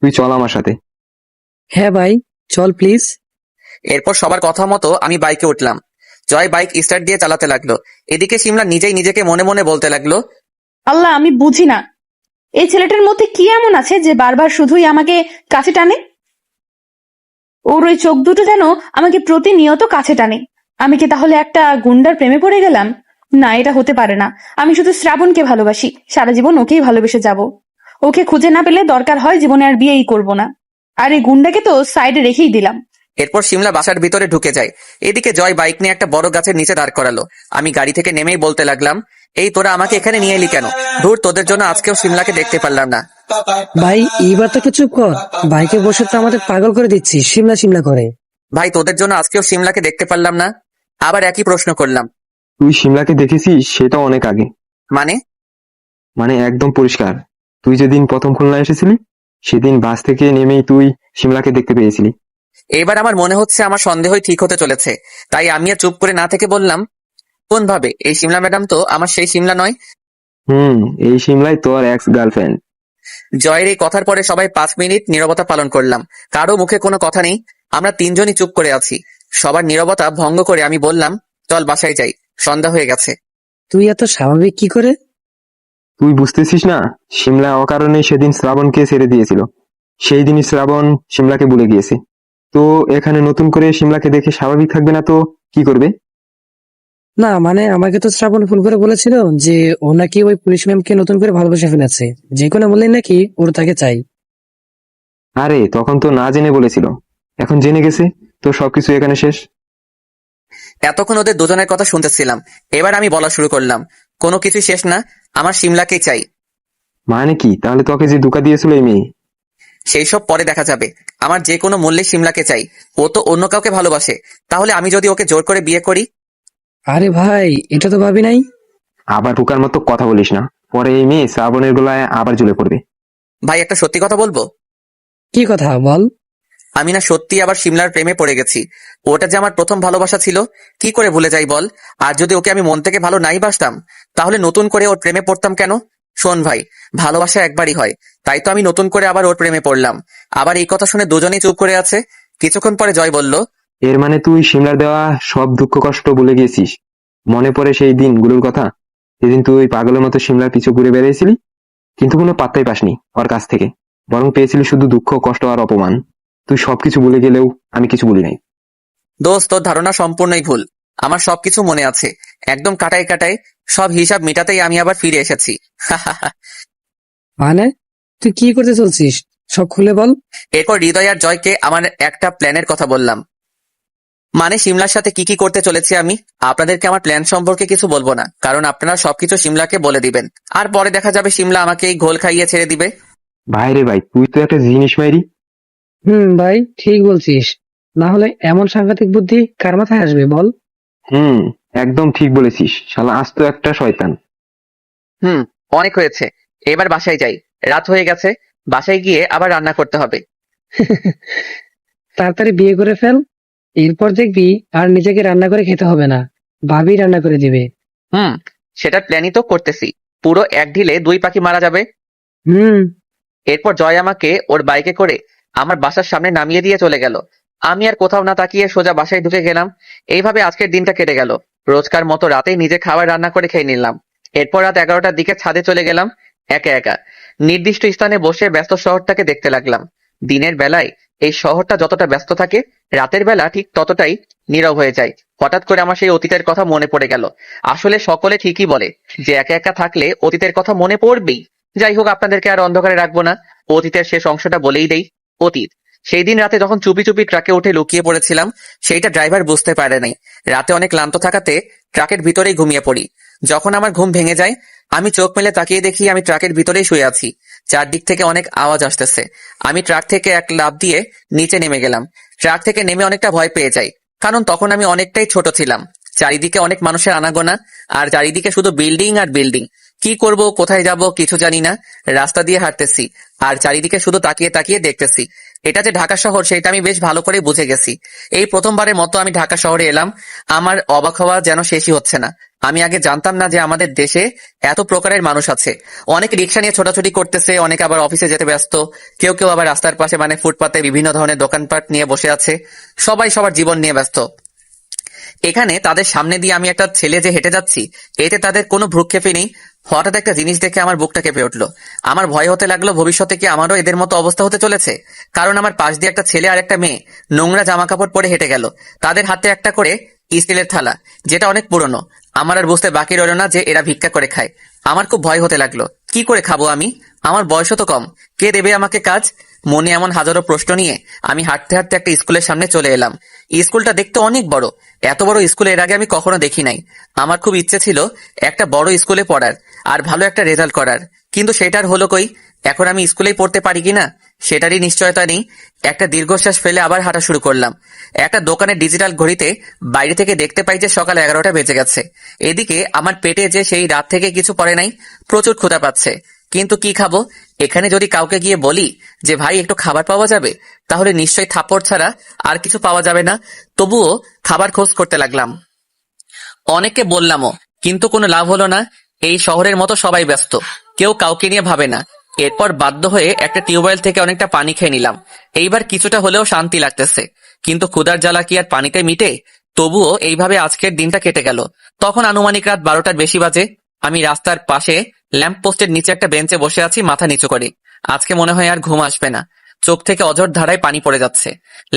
S2: তুই চল আমার সাথে।
S1: হ্যাঁ ভাই, চল প্লিজ।
S3: এরপর সবার কথা মতো আমি বাইকে উঠলাম। জয় বাইক স্টার্ট দিয়ে চালাতে লাগলো। এদিকে শিমলা নিজেই নিজেকে মনে মনে বলতে লাগলো,
S4: আল্লাহ, আমি বুঝি না এই ছেলেটার মধ্যে কি এমন আছে যে বারবার শুধুই আমাকে কাছে টানে। ওর ওই চোখ দুটো যেন আমাকে প্রতিনিয়ত কাছে টানে। আমি কি তাহলে একটা গুন্ডার প্রেমে পড়ে গেলাম? না, এটা হতে পারে না। আমি শুধু শ্রাবণকে ভালোবাসি, সারা জীবন ওকেই ভালোবেসে যাব। ওকে খুঁজে না পেলে দরকার হয় জীবনে আর বিয়েই করব না। আর এই গুন্ডাকে তো সাইডে রেখেই দিলাম।
S3: এরপর শিমলা বাসার ভিতরে ঢুকে যায়। এদিকে জয় বাইক নিয়ে একটা বড় গাছের নিচে দাঁড় করালো। আমি গাড়ি থেকে নেমেই বলতে লাগলাম, এই তোরা আমাকে এখানে নিয়ে এলি কেন? ধুর, তোদের জন্য আজকেও শিমলাকে দেখতে পারলাম না।
S1: ভাই এইবার তো চুপ কর, বাইকে বসে তো আমাদের পাগল করে দিচ্ছিস শিমলা শিমলা করে।
S3: ভাই, তোদের জন্য আজকেও শিমলাকে দেখতে পারলাম না। আবার একই প্রশ্ন করলাম,
S2: তুই শিমলাকে দেখেছিস সেটা অনেক আগে।
S3: মানে?
S2: মানে একদম পরিষ্কার, তুই যেদিন প্রথম খুলনা এসেছিলি সেদিন বাস থেকে নেমেই তুই শিমলাকে দেখতে পেয়েছিলি।
S3: এবার আমার মনে হচ্ছে আমার সন্দেহই ঠিক হতে চলেছে। তাই আমি আর চুপ করে না থেকে বললাম, কোন ভাবে? এই শিমলা ম্যাডাম তো আমার সেই শিমলা নয়।
S2: এই শিমলাই তোর এক্স গার্লফ্রেন্ড।
S3: জয়ের এই কথার পরে সবাই 5 মিনিট নীরবতা পালন করলাম। কারো মুখে কোনো কথা নেই, আমরা তিনজনই চুপ করে আছি। সবার নীরবতা ভঙ্গ করে আমি বললাম, চল বাসায় যাই, সন্ধ্যা হয়ে গেছে।
S1: তুই এত স্বাভাবিক কি করে?
S2: তুই বুঝতেছিস না, শিমলা অকারণে সেদিন শ্রাবণকে ছেড়ে দিয়েছিল। সেই দিনই শ্রাবণ শিমলাকে ভুলে গিয়েছে। তো এখানে নতুন করে শিমলাকে দেখে স্বাভাবিক থাকবে না তো কি করবে?
S1: না মানে আমাকে তো শ্রাবণ ফোন করে বলেছিল যে ও নাকি ওই পুলিশ ম্যামকে নতুন করে ভালোবেসে ফেলেছে, যে কোনো বললেই নাকি ওর তাকে চাই।
S2: আরে তখন তো না জেনে বলেছিল, এখন জেনে গেছে, তো সবকিছু এখানে শেষ।
S3: এতক্ষণ ওদের দুজনের কথা শুনতেছিলাম, এবার আমি বলা শুরু করলাম, কোনো কিছু শেষ না, আমার শিমলাকেই চাই।
S2: মানে কি? তাহলে তোকে যে ধোঁকা দিয়েছিল এই মেয়ে?
S3: সেই সব পরে দেখা যাবে। আমার যে কোনো মূল্যে শিমলাকে চাই। ও তো অন্য কাউকে ভালোবাসে, তাহলে আমি যদি ওকে জোর করে বিয়ে করি?
S1: আরে ভাই, এটা তো ভাবি নাই।
S2: আবার বোকার মতো কথা বলিস না, পরে এই মেয়ে শ্রাবণের গলায় আবার ঝুলে পড়বে।
S3: ভাই, একটা সত্যি কথা বলবো?
S1: কি কথা বল।
S3: আমি না সত্যি আবার শিমলার প্রেমে পড়ে গেছি। ওটা যে আমার প্রথম ভালোবাসা ছিল, কি করে ভুলে যাই বল? আর যদি ওকে আমি মন থেকে ভালো নাই বাসতাম, তাহলে নতুন করে ওর প্রেমে পড়তাম কেন? শোন ভাই, ভালোবাসা একবারই হয়, তাই তো আমি নতুন করে আবার ওর প্রেমে পড়লাম। আবার এই কথা শুনে দুজনেই চুপ করে আছে। কিছুক্ষণ পরে জয় বলল,
S2: এর মানে তুই শিমলার দেওয়া সব দুঃখ কষ্ট ভুলে গিয়েছিস? মনে পড়ে সেই দিনগুলোর কথা, যেদিন তুই পাগলের মতো শিমলার পিছু ঘুরে বেরিয়েছিলি, কিন্তু কোনো পাত্তাই পাসনি ওর কাছ থেকে, বরং পেয়েছিলি শুধু দুঃখ কষ্ট আর অপমান। তুই সবকিছু ভুলে গেলেও আমি কিছু বলি নাই।
S3: দোস্ত, তোর ধারণা সম্পূর্ণই ভুল। আমার সবকিছু মনে আছে, একদম কাটায় কাটায় সব হিসাব মেটাতেই আমি আবার ফিরে এসেছি।
S1: মানে তুই কি করতে চলছিস, সব খুলে বল।
S3: এরপর হৃদয় আর জয়কে আমার একটা প্ল্যানের কথা বললাম। মানে সিমলার সাথে কি কি করতে চলেছি আমি আপনাদেরকে আমার প্ল্যান সম্পর্কে কিছু বলবো না, কারণ আপনারা সবকিছু সিমলাকে বলে দিবেন, আর পরে দেখা যাবে সিমলা আমাকে এই ঘোল খাইয়ে ছেড়ে দিবে।
S2: ভাই রে ভাই, তুই তো একটা জিনিস মাইরি।
S1: ভাই ঠিক বলছিস। না হলে এমন সাংঘাতিক বুদ্ধি কার মাথায় আসবে বল?
S2: হুম, একদম ঠিক বলেছিস, শালা আজ তো একটা শয়তান।
S3: অনেক হয়েছে, এবার বাসায় যাই, রাত হয়ে গেছে। বাসায় গিয়ে আবার রান্না করতে হবে।
S1: তাড়াতাড়ি বিয়ে করে ফেল, এরপর দেখবি আর নিজেকে রান্না করে খেতে হবে না, ভাবি রান্না করে দিবে।
S3: সেটার প্ল্যানই তো করতেছি। পুরো এক ঢিলে দুই পাখি মারা যাবে।
S1: হুম।
S3: এরপর জয় আমাকে ওর বাইকে করে আমার বাসার সামনে নামিয়ে দিয়ে চলে গেল। আমি আর কোথাও না তাকিয়ে সোজা বাসায় ঢুকে গেলাম। এইভাবে আজকের দিনটা কেটে গেল। রোজকার মতো রাতেই নিজে খাবার রান্না করে খেয়ে নিলাম। এরপর রাত 11টার দিকে ছাদে চলে গেলাম একা একা। নির্দিষ্ট স্থানে বসে ব্যস্ত শহরটাকে দেখতে লাগলাম। দিনের বেলায় এই শহরটা যতটা ব্যস্ত থাকে, রাতের বেলা ঠিক ততটাই নীরব হয়ে যায়। হঠাৎ করে আমার সেই অতীতের কথা মনে পড়ে গেল। আসলে সকলে ঠিকই বলে যে একা একা থাকলে অতীতের কথা মনে পড়বেই। যাই হোক, আপনাদেরকে আর অন্ধকারে রাখবো না, অতীতের শেষ অংশটা বলেই দেই। অতীত সেই দিন রাতে যখন চুপি চুপি ট্রাকে উঠে লুকিয়ে পড়েছিলাম, সেইটা ড্রাইভার বুঝতে পারে নাই। রাতে অনেক ক্লান্ত থাকাতে ট্রাকের ভিতরেই ঘুমিয়ে পড়ি। যখন আমার ঘুম ভেঙে যায়, আমি চোখ মেলে তাকিয়ে দেখি আমি ট্রাকের ভিতরেই শুয়ে আছি। চারদিক থেকে অনেক আওয়াজ আসতেছে। আমি ট্রাক থেকে এক লাফ দিয়ে নিচে নেমে গেলাম। ট্রাক থেকে নেমে অনেকটা ভয় পেয়ে যাই, কারণ তখন আমি অনেকটাই ছোট ছিলাম। চারিদিকে অনেক মানুষের আনাগোনা, আর চারিদিকে শুধু বিল্ডিং আর বিল্ডিং। কি করব, কোথায় যাব কিছু জানি না। রাস্তা দিয়ে হাঁটতেছি আর চারিদিকে শুধু তাকিয়ে তাকিয়ে দেখতেছি। এটা যে ঢাকা শহর সেটা আমি বেশ ভালো করে বুঝে গেছি। এই প্রথমবারের মতো আমি ঢাকা শহরে এলাম। আমার অবাক হওয়া যেন শেষই হচ্ছে না। আমি আগে জানতাম না যে আমাদের দেশে এত প্রকারের মানুষ আছে। অনেক রিক্সা নিয়ে ছোটাছুটি করতেছে, অনেকে আবার অফিসে যেতে ব্যস্ত, কেউ কেউ আবার রাস্তার পাশে মানে ফুটপাতে বিভিন্ন ধরনের দোকানপাট নিয়ে বসে আছে। সবাই সবার জীবন নিয়ে ব্যস্ত। এখানে তাদের সামনে দিয়ে আমি একটা ছেলে যে হেঁটে যাচ্ছি, এতে তাদের কোনো ভ্রুক্ষেপই নেই। হঠাৎ একটা জিনিস দেখে আমার বুকটা কেঁপে উঠলো। আমার ভয় হতে লাগলো ভবিষ্যতে কি আমারও এদের মতো অবস্থা হতে চলেছে। কারণ আমার পাশ দিয়ে একটা ছেলে আর একটা মেয়ে নোংরা জামা কাপড় পরে হেঁটে গেল। তাদের হাতে একটা করে স্টিলের থালা, যেটা অনেক পুরনো। আমার আর বুঝতে বাকি রইল না যে এরা ভিক্ষা করে খায়। আমার খুব ভয় হতে লাগলো। কি করে খাবো আমি? আমার বয়সও তো কম, কে দেবে আমাকে কাজ? মনে এমন হাজারো প্রশ্ন নিয়ে আমি হাঁটতে হাঁটতে একটা স্কুলের সামনে চলে এলাম। স্কুলটা দেখতে অনেক বড়। এত বড় স্কুল এর আগে আমি কখনো দেখি নাই। আমার খুব ইচ্ছে ছিল একটা বড় স্কুলে পড়ার আর ভালো একটা রেজাল্ট করার, কিন্তু সেটার হলো কই। এখন আমি স্কুলেই পড়তে পারি কিনা সেটারই নিশ্চয়তা নেই। একটা দীর্ঘশ্বাস ফেলে আবার হাঁটা শুরু করলাম। একটা দোকানের ডিজিটাল ঘড়িতে বাইরে থেকে দেখতে পাই যে সকাল 11টা বেজে গেছে। এদিকে আমার পেটে যে সেই রাত থেকে কিছু পড়ে নাই, প্রচুর ক্ষুধা পাচ্ছে। কিন্তু কি খাবো? এখানে যদি কাউকে গিয়ে বলি যে ভাই একটু খাবার পাওয়া যাবে, তাহলে নিশ্চয়ই থাপ্পড় ছাড়া আর কিছু পাওয়া যাবে না। তবুও খাবার খোঁজ করতে লাগলাম। অনেককে বললামও, কিন্তু কোনো লাভ হলো না। এই শহরের মতো সবাই ব্যস্ত, কেউ কাউকে নিয়ে ভাবে না। এরপর বাধ্য হয়ে একটা টিউবওয়েল থেকে অনেকটা পানি খেয়ে নিলাম। এইবার কিছুটা হলেও শান্তি লাগতেছে। কিন্তু ক্ষুধার জ্বালা কি আর পানিতে মিটে? তবুও এইভাবে আজকের দিনটা কেটে গেল। তখন আনুমানিক রাত 12টার বেশি বাজে। আমি রাস্তার পাশে ল্যাম্প পোস্টের নিচে একটা বেঞ্চে বসে আছি, মাথা নিচু করে। আজকে মনে হয় আর ঘুম আসবে না। চোখ থেকে অঝোর ধারায় পানি পড়ে যাচ্ছে।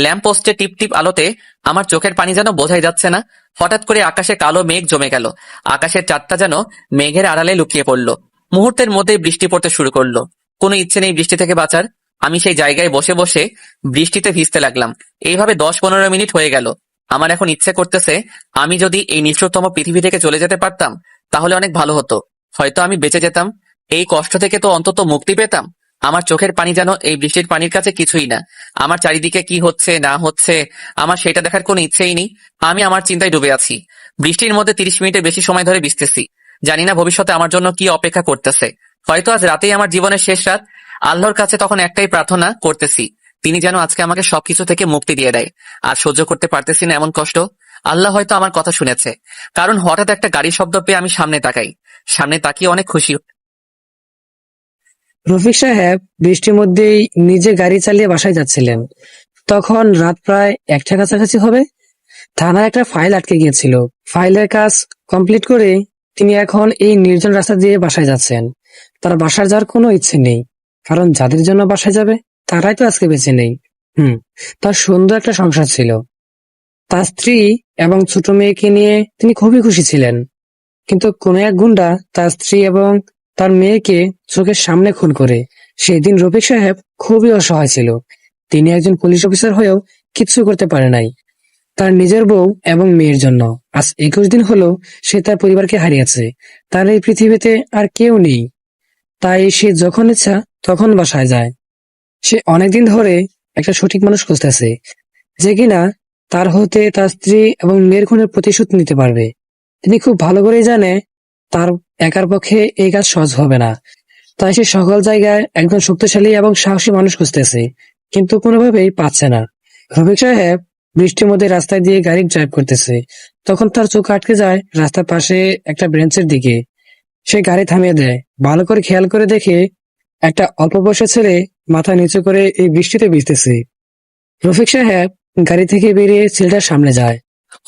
S3: ল্যাম্প পোস্টে টিপ টিপ আলোতে আমার চোখের পানি যেন বোঝাই যাচ্ছে না। হঠাৎ করে আকাশে কালো মেঘ জমে গেল। আকাশের চাঁদটা যেন মেঘের আড়ালে লুকিয়ে পড়ল। মুহূর্তের মধ্যেই বৃষ্টি পড়তে শুরু করলো। কোনো ইচ্ছে নেই বৃষ্টি থেকে বাঁচার। আমি সেই জায়গায় বসে বসে বৃষ্টিতে ভিজতে লাগলাম। এইভাবে 10-15 মিনিট হয়ে গেল। আমার এখন ইচ্ছে করতেছে আমি যদি এই নিষ্ঠুরতম পৃথিবী থেকে চলে যেতে পারতাম তাহলে অনেক ভালো হতো। হয়তো আমি বেঁচে যেতাম, এই কষ্ট থেকে তো অন্তত মুক্তি পেতাম। আমার চোখের পানি যেন এই বৃষ্টির পানির কাছে কিছুই না। আমার চারিদিকে কি হচ্ছে না হচ্ছে আমার সেটা দেখার কোনো ইচ্ছেই নেই। আমি আমার চিন্তায় ডুবে আছি। বৃষ্টির মধ্যে 30 মিনিটের বেশি সময় ধরে ভিজতেছি। জানি না ভবিষ্যতে আমার জন্য কি অপেক্ষা করতেছে। হয়তো আজ রাতেই আমার জীবনের শেষ রাত। আল্লাহর কাছে তখন একটাই প্রার্থনা করতেছি, তিনি যেন আজকে আমাকে সবকিছু থেকে মুক্তি দিয়ে দেয়। আর সহ্য করতে পারতেছি না এমন কষ্ট। আল্লাহ হয়তো আমার কথা শুনেছে, কারণ হঠাৎ একটা গাড়ির শব্দ পেয়ে আমি সামনে তাকাই। সামনে তাকিয়ে অনেক খুশি।
S1: রফিক সাহেব বৃষ্টির মধ্যেই নিজে গাড়ি চালিয়ে বাসায় যাচ্ছিলেন। তখন রাত প্রায় 1টার কাছাকাছি হবে। থানায় একটা ফাইল আটকে গিয়েছিল। ফাইলের কাজ কমপ্লিট করে তিনি এখন এই নির্জন রাস্তা দিয়ে বাসায় যাচ্ছেন। তার বাসায় যাওয়ার কোনো ইচ্ছে নেই, কারণ যাদের জন্য বাসায় যাবে তারাই তো আজকে বেঁচে নেই। তার সুন্দর একটা সংসার ছিল। তার স্ত্রী এবং ছোট মেয়েকে নিয়ে তিনি খুবই খুশি ছিলেন। কিন্তু কোনো এক গুন্ডা তার স্ত্রী এবং তার মেয়েকে চোখের সামনে খুন করে। সেদিন রফিক সাহেব খুবই অসহায় ছিল। তিনি একজন পুলিশ অফিসার হয়েও কিচ্ছু করতে পারে নাই। তার নিজের বউ এবং মেয়ের জন্য। আজ 21 দিন হলো সে তার পরিবারকে হারিয়েছে। তার এই পৃথিবীতে আর কেউ নেই, তাই সে যখন ইচ্ছা তখন বাসায় যায়। সে অনেকদিন ধরে একটা সঠিক মানুষ খুঁজতেছে, যে কিনা তার হতে তার স্ত্রী এবং মেয়ের খুনের প্রতিশোধ নিতে পারবে। তিনি খুব ভালো করেই জানে তার একার পক্ষে এই কাজ সহজ হবে না, তাই সে সকল জায়গায় একজন শক্তিশালী এবং সাহসী মানুষ খুঁজতেছে, কিন্তু কোনোভাবেই পাচ্ছে না। রফিক সাহেব বৃষ্টির মধ্যে রাস্তায় দিয়ে গাড়ি ড্রাইভ করতেছে, তখন তার চোখ আটকে যায় রাস্তার পাশে একটা বেঞ্চের দিকে। সে গাড়ি থামিয়ে দেয়, ভালো করে খেয়াল করে দেখে একটা অল্প বয়সের ছেলে মাথা নিচু করে এই বৃষ্টিতে ভিজতেছে। রফিক সাহেব গাড়ি থেকে বেরিয়ে ছেলেটার সামনে যায়।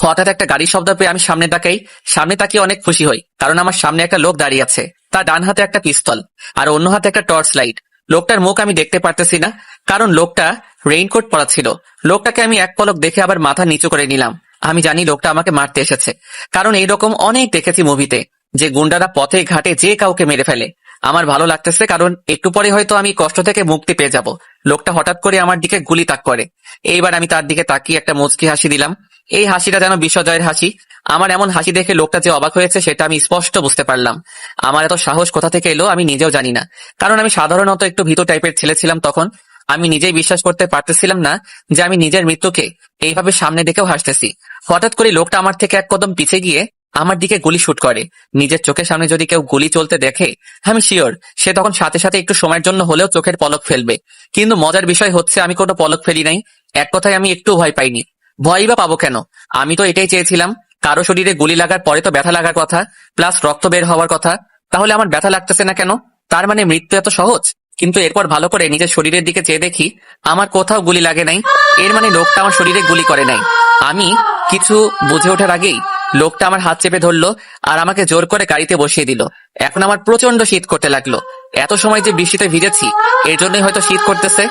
S3: হঠাৎ একটা গাড়ির শব্দ পেয়ে আমি সামনে তাকাই। সামনে তাকিয়ে অনেক খুশি হই, কারণ আমার সামনে একটা লোক দাঁড়িয়ে আছে। তার ডান হাতে একটা পিস্তল আর অন্য হাতে একটা টর্চ লাইট। লোকটার মুখ আমি দেখতে পারতেছি না, কারণ লোকটা রেইনকোট পরা ছিল। লোকটাকে আমি এক পলক দেখে আবার মাথা নিচু করে নিলাম। আমি জানি লোকটা আমাকে মারতে এসেছে, কারণ এইরকম অনেক দেখেছি মুভিতে, যে গুন্ডারা পথে ঘাটে যে কাউকে মেরে ফেলে। আমার ভালো লাগতেছে, কারণ একটু পরে হয়তো আমি কষ্ট থেকে মুক্তি পেয়ে যাব। লোকটা হঠাৎ করে আমার দিকে গুলি তাক করে। এইবার আমি তার দিকে তাকিয়ে একটা মুচকি হাসি দিলাম। এই হাসিটা যেন বিশ্বজয়ের হাসি। আমার এমন হাসি দেখে লোকটা যে অবাক হয়েছে সেটা আমি স্পষ্ট বুঝতে পারলাম। আমার এত সাহস কোথা থেকে এলো আমি নিজেও জানি না, কারণ আমি সাধারণত একটু ভীতু টাইপের ছেলে ছিলাম তখন। আমি নিজেই বিশ্বাস করতে পারতেছিলাম না যে আমি নিজের মৃত্যুকে এইভাবে সামনে দেখেও হাসতেছি। হঠাৎ করে লোকটা আমার থেকে এক কদম পিছে গিয়ে আমার দিকে গুলি শুট করে। নিজের চোখের সামনে যদি কেউ গুলি চলতে দেখে, আমি শিওর সে তখন সাথে সাথে একটু সময়ের জন্য হলেও চোখের পলক ফেলবে। কিন্তু মজার বিষয় হচ্ছে আমি কোনো পলক ফেলি নাই। এক কথায় আমি একটু ভয় পাইনি। ভয়ই বা পাবো কেন? আমি তো এটাই চেয়েছিলাম। কারো শরীরে গুলি লাগার পরে তো ব্যথা লাগার কথা, প্লাস রক্ত বের হওয়ার কথা। তাহলে আমার ব্যথা লাগতেছে না কেন? তার মানে মৃত্যু এত সহজ? কিন্তু এরপর ভালো করে নিজের শরীরের দিকে চেয়ে দেখি আমার কোথাও গুলি লাগে নাই। এর মানে লোকটা আমার শরীরে গুলি করে নাই। আমি কিছু বুঝে ওঠার আগেই লোকটা আমার হাত চেপে ধরলো আর আমাকে জোর করে গাড়িতে বসিয়ে দিল। এখন আমার প্রচন্ড শীত করতে লাগলো। এত সময় যে বৃষ্টিতে ভিজেছি এর জন্যই হয়তো শীত করতেছে।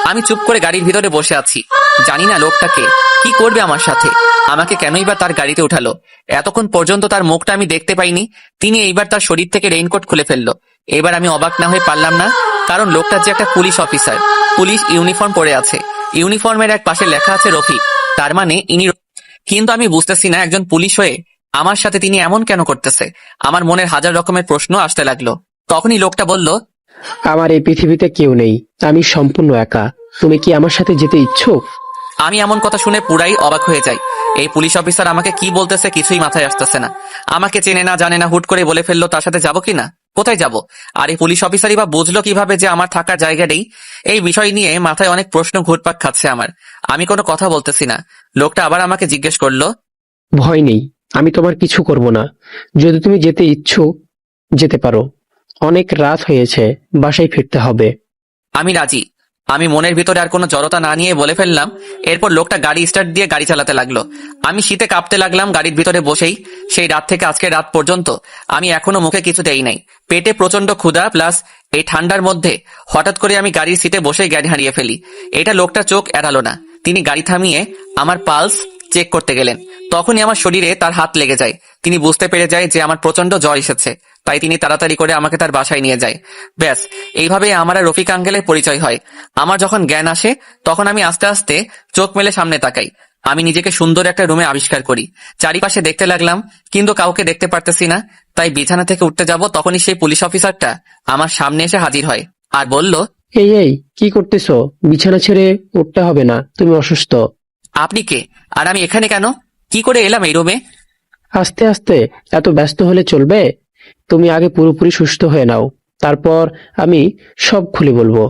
S3: আমি চুপ করে গাড়ির ভিতরে বসে আছি, জানি না লোকটাকে কি করবে আমার সাথে, আমাকে কেনই বা তার গাড়িতে উঠালো। এতক্ষণ পর্যন্ত তার মুখটা আমি দেখতে পাইনি। তিনি এইবার তার শরীর থেকে রেইনকোট খুলে ফেললো। এবার আমি অবাক না হয়ে পারলাম না, কারণ লোকটা যে একটা পুলিশ অফিসার, পুলিশ ইউনিফর্ম পরে আছে। ইউনিফর্মের এক পাশে লেখা আছে রফিক, তার মানে ইনি। কিন্তু আমি বুঝতেছি না একজন পুলিশ হয়ে আমার সাথে তিনি এমন কেন করতেছে। আমার মনের হাজার রকমের প্রশ্ন আসতে লাগলো। তখনই লোকটা বলল,
S10: আমার এই পৃথিবীতে কেউ নেই, আমি সম্পূর্ণ একা। তুমি কি আমার সাথে যেতে ইচ্ছুক?
S3: আমি এমন কথা শুনে পুরাই অবাক হয়ে যাই। এই পুলিশ অফিসার আমাকে কি বলতেছে কিছুই মাথায় আসতেছে না। আমাকে চেনে না জানে না, হুট করে বলে ফেললো তার সাথে যাবো কিনা, কোথায় যাব। আর এই পুলিশ অফিসারই বা বুঝলো কিভাবে যে আমার থাকার জায়গা নেই। এই বিষয় নিয়ে মাথায় অনেক প্রশ্ন ঘুরপাক খাচ্ছে আমার। আমি কোনো কথা বলতেছি না। লোকটা আবার আমাকে জিজ্ঞেস করলো,
S10: ভয় নেই, আমি তোমার কিছু করব না। যদি তুমি যেতে ইচ্ছুক যেতে পারো। অনেক রাত হয়েছে, বাসায় ফিরতে হবে।
S3: আমি রাজি। আমি মনের ভিতরে আর কোনো জড়তা না নিয়ে বলে ফেললাম। এরপর লোকটা গাড়ি স্টার্ট দিয়ে গাড়ি চালাতে লাগলো। আমি শীতে কাঁপতে লাগলাম গাড়ির ভিতরে বসেই। সেই রাত থেকে আজকের রাত পর্যন্ত আমি এখনো মুখে কিছু দেই নাই। পেটে প্রচন্ড ক্ষুধা, প্লাস এই ঠান্ডার মধ্যে হঠাৎ করে আমি গাড়ির সিটে বসেই জ্ঞান হারিয়ে ফেলি। এটা লোকটা চোখ এড়ালো না। তিনি গাড়ি থামিয়ে আমার পালস চেক করতে গেলেন। তখনই আমার শরীরে তার হাত লেগে যায়। তিনি বুঝতে পেরে যায় যে আমার প্রচন্ড জ্বর এসেছে, তাই তিনি তাড়াতাড়ি করে আমাকে তার বাসায় নিয়ে যায়। ব্যাস, এইভাবে আমার আর রফিক আঙ্কেলের পরিচয় হয়। আমার যখন জ্ঞান আসে তখন আমি আস্তে আস্তে চোখ মেলে সামনে তাকাই। আমি নিজেকে সুন্দর একটা রুমে আবিষ্কার করি। চারিপাশে দেখতে লাগলাম, কিন্তু কাউকে দেখতে পারতেছি না। তাই বিছানা থেকে উঠতে যাব, তখনই সেই পুলিশ অফিসারটা আমার সামনে এসে হাজির হয় আর বলল,
S10: এই এই, কি করতেছো? বিছানা ছেড়ে উঠতে হবে না, তুমি অসুস্থ।
S3: আপনি কে? আর আমি এখানে কেন? কি করে এলাম এই রুমে?
S10: আস্তে আস্তে, এত ব্যস্ত হলে চলবে? তুমি আগে পুরোপুরি সুস্থ হয়ে নাও, তারপর আমি সব খুলে বলবো।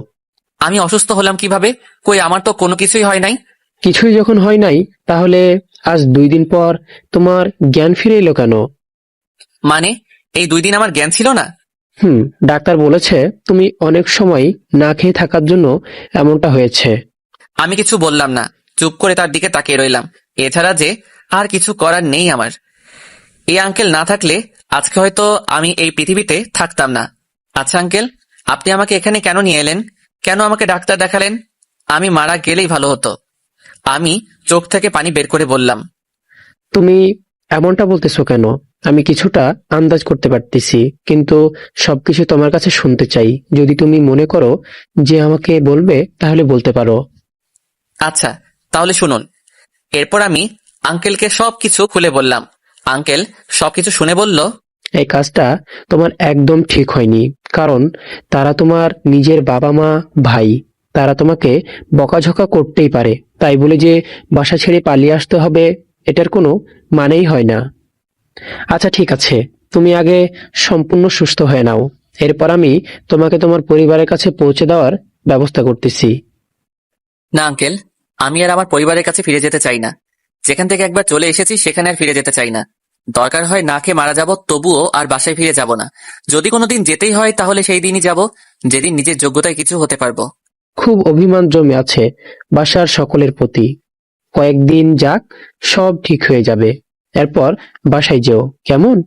S3: আমি অসুস্থ হলাম কিভাবে? কই, আমার তো কোনো কিছুই হয় নাই।
S10: কিছুই যখন হয় নাই, তাহলে আজ 2 দিন পর তোমার জ্ঞান ফিরে এলো কেন?
S3: মানে এই 2 দিন আমার জ্ঞান ছিল না?
S10: ডাক্তার বলেছে তুমি অনেক সময় না খেয়ে থাকার জন্য এমনটা হয়েছে।
S3: আমি কিছু বললাম না, চুপ করে তার দিকে তাকিয়ে রইলাম। এছাড়া যে আর কিছু করার নেই আমার। এই আঙ্কেল না থাকলে আজকে হয়তো আমি এই পৃথিবীতে থাকতাম না। আচ্ছা আঙ্কেল, আপনি আমাকে এখানে কেন নিয়ে এলেন? কেন আমাকে ডাক্তার দেখালেন? আমি মারা গেলেই ভালো হতো। আমি চোখ থেকে পানি বের করে বললাম,
S10: তুমি এমনটা বলতেছো কেন? আমি কিছুটা আন্দাজ করতে পারতেছি, কিন্তু সবকিছু তোমার কাছে শুনতে চাই। যদি তুমি মনে করো যে আমাকে বলবে, তাহলে বলতে পারো।
S3: আচ্ছা তাহলে শুনুন। এরপর আমি আঙ্কেলকে সবকিছু খুলে বললাম। আঙ্কেল সবকিছু শুনে বলল,
S10: এই কাজটা তোমার একদম ঠিক হয়নি, কারণ তারা তোমার নিজের বাবা মা, ভাই। তারা তোমাকে বকাঝকা করতেই পারে, তাই বলে যে বাসা ছেড়ে পালিয়ে আসতে হবে, এটার কোনো মানেই হয় না। আচ্ছা ঠিক আছে, তুমি আগে সম্পূর্ণ সুস্থ হয়ে নাও, এরপর আমি তোমাকে তোমার পরিবারের কাছে পৌঁছে দেওয়ার ব্যবস্থা করতেছি।
S3: না আঙ্কেল, আমি আর আমার পরিবারের কাছে ফিরে যেতে চাই না। যেখান থেকে একবার চলে এসেছি সেখানে আর ফিরে যেতে চাই না। দরকার হয় না খেয়ে মারা যাব, তবুও আর বাসায় ফিরে যাব না। যদি কোনোদিন যেতেই হয় তাহলে সেই দিনই যাব, যেদিন নিজের যোগ্যতায় কিছু হতে পারবো।
S10: খুব অভিমান জমে আছে বাসার সকলের প্রতি। কয়েকদিন যাক, সব ঠিক হয়ে যাবে। এরপর বাসায় যেও, কেমন?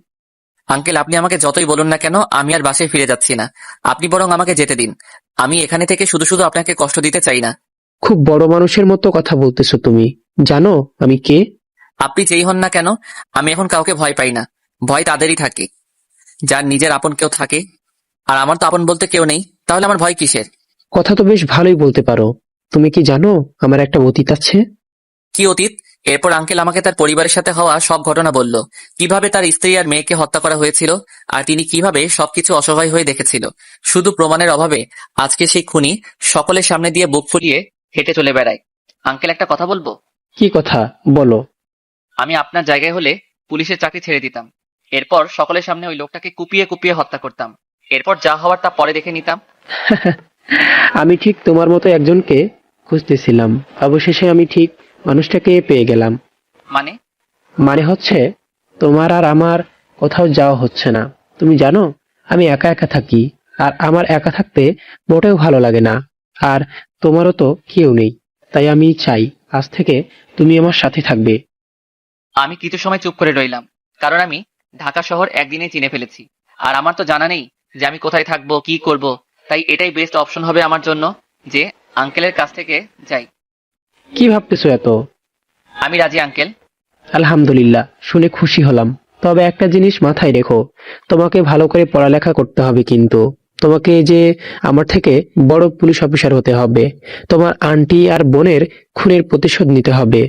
S3: আঙ্কেল, আপনি আমাকে যতই বলুন না কেন, আমি আর বাসায় ফিরে যাচ্ছি না। আপনি বরং আমাকে যেতে দিন। আমি এখানে থেকে শুধু শুধু আপনাকে কষ্ট দিতে চাই না।
S10: খুব বড় মানুষের মতো কথা বলতেছো তুমি। জানো আমি কে?
S3: আপনি যেই হন না কেন, আমি এখন কাউকে ভয় পাই না। ভয় তাদেরই থাকে যার নিজের আপন কেউ থাকে, আর আমার তো আপন বলতে কেউ নেই, তাহলে আমার ভয় কিসের?
S10: কথা তো বেশ ভালোই বলতে পারো। তুমি কি জানো আমার একটা অতীত আছে?
S3: কি অতীত? এরপর আঙ্কেল আমাকে তার পরিবারের সাথে হওয়া সব ঘটনা বলল। কিভাবে তার স্ত্রী আর মেয়েকে হত্যা করা হয়েছিল, আর তিনি কিভাবে সবকিছু অসহায় হয়ে দেখেছিল। শুধু প্রমাণের অভাবে আজকে সেই খুনি সকলের সামনে দিয়ে বুক ফুলিয়ে হেঁটে চলে বেড়ায়। আঙ্কেল, একটা কথা বলবো?
S10: কি কথা বলো?
S3: আমি আপনার জায়গায় হলে পুলিশের চাকরি ছেড়ে দিতাম। এরপর সকলের সামনে ওই লোকটাকে কুপিয়ে কুপিয়ে হত্যা করতাম। এরপর যা হওয়ার তা পরে দেখে নিতাম।
S10: আমি ঠিক তোমার মতো একজনকে খুঁজতেছিলাম, অবশেষে আমি ঠিক মানুষটাকে পেয়ে গেলাম।
S3: মানে?
S10: মানে হচ্ছে, তোমার আর আমার কোথাও যাওয়া হচ্ছে না। তুমি জানো আমি একা একা থাকি, আর আমার একা থাকতে মোটেও ভালো লাগে না। আর তোমারও তো কেউ নেই, তাই আমি চাই আজ থেকে তুমি আমার সাথে থাকবে।
S3: আমি কিছু সময় চুপ করে রইলাম, কারণ আমি ঢাকা শহর একদিনে চিনে ফেলেছি। আর আমার তো জানা নেই যে আমি কোথায় থাকবো, কি করব। তাই এটাই বেস্ট অপশন হবে আমার জন্য, যে আঙ্কেলের কাছ থেকে যাই।
S10: কি ভাবতেছো এত?
S3: আমি রাজি আঙ্কেল।
S10: আলহামদুলিল্লাহ, শুনে খুশি হলাম। তবে একটা জিনিস মাথায় রেখো, তোমাকে ভালো করে পড়ালেখা করতে হবে, কিন্তু তোমাকে যে আমার থেকে বড় পুলিশ অফিসার হতে হবে। তোমার আন্টি আর বোনের খুনের প্রতিশোধ নিতে হবে।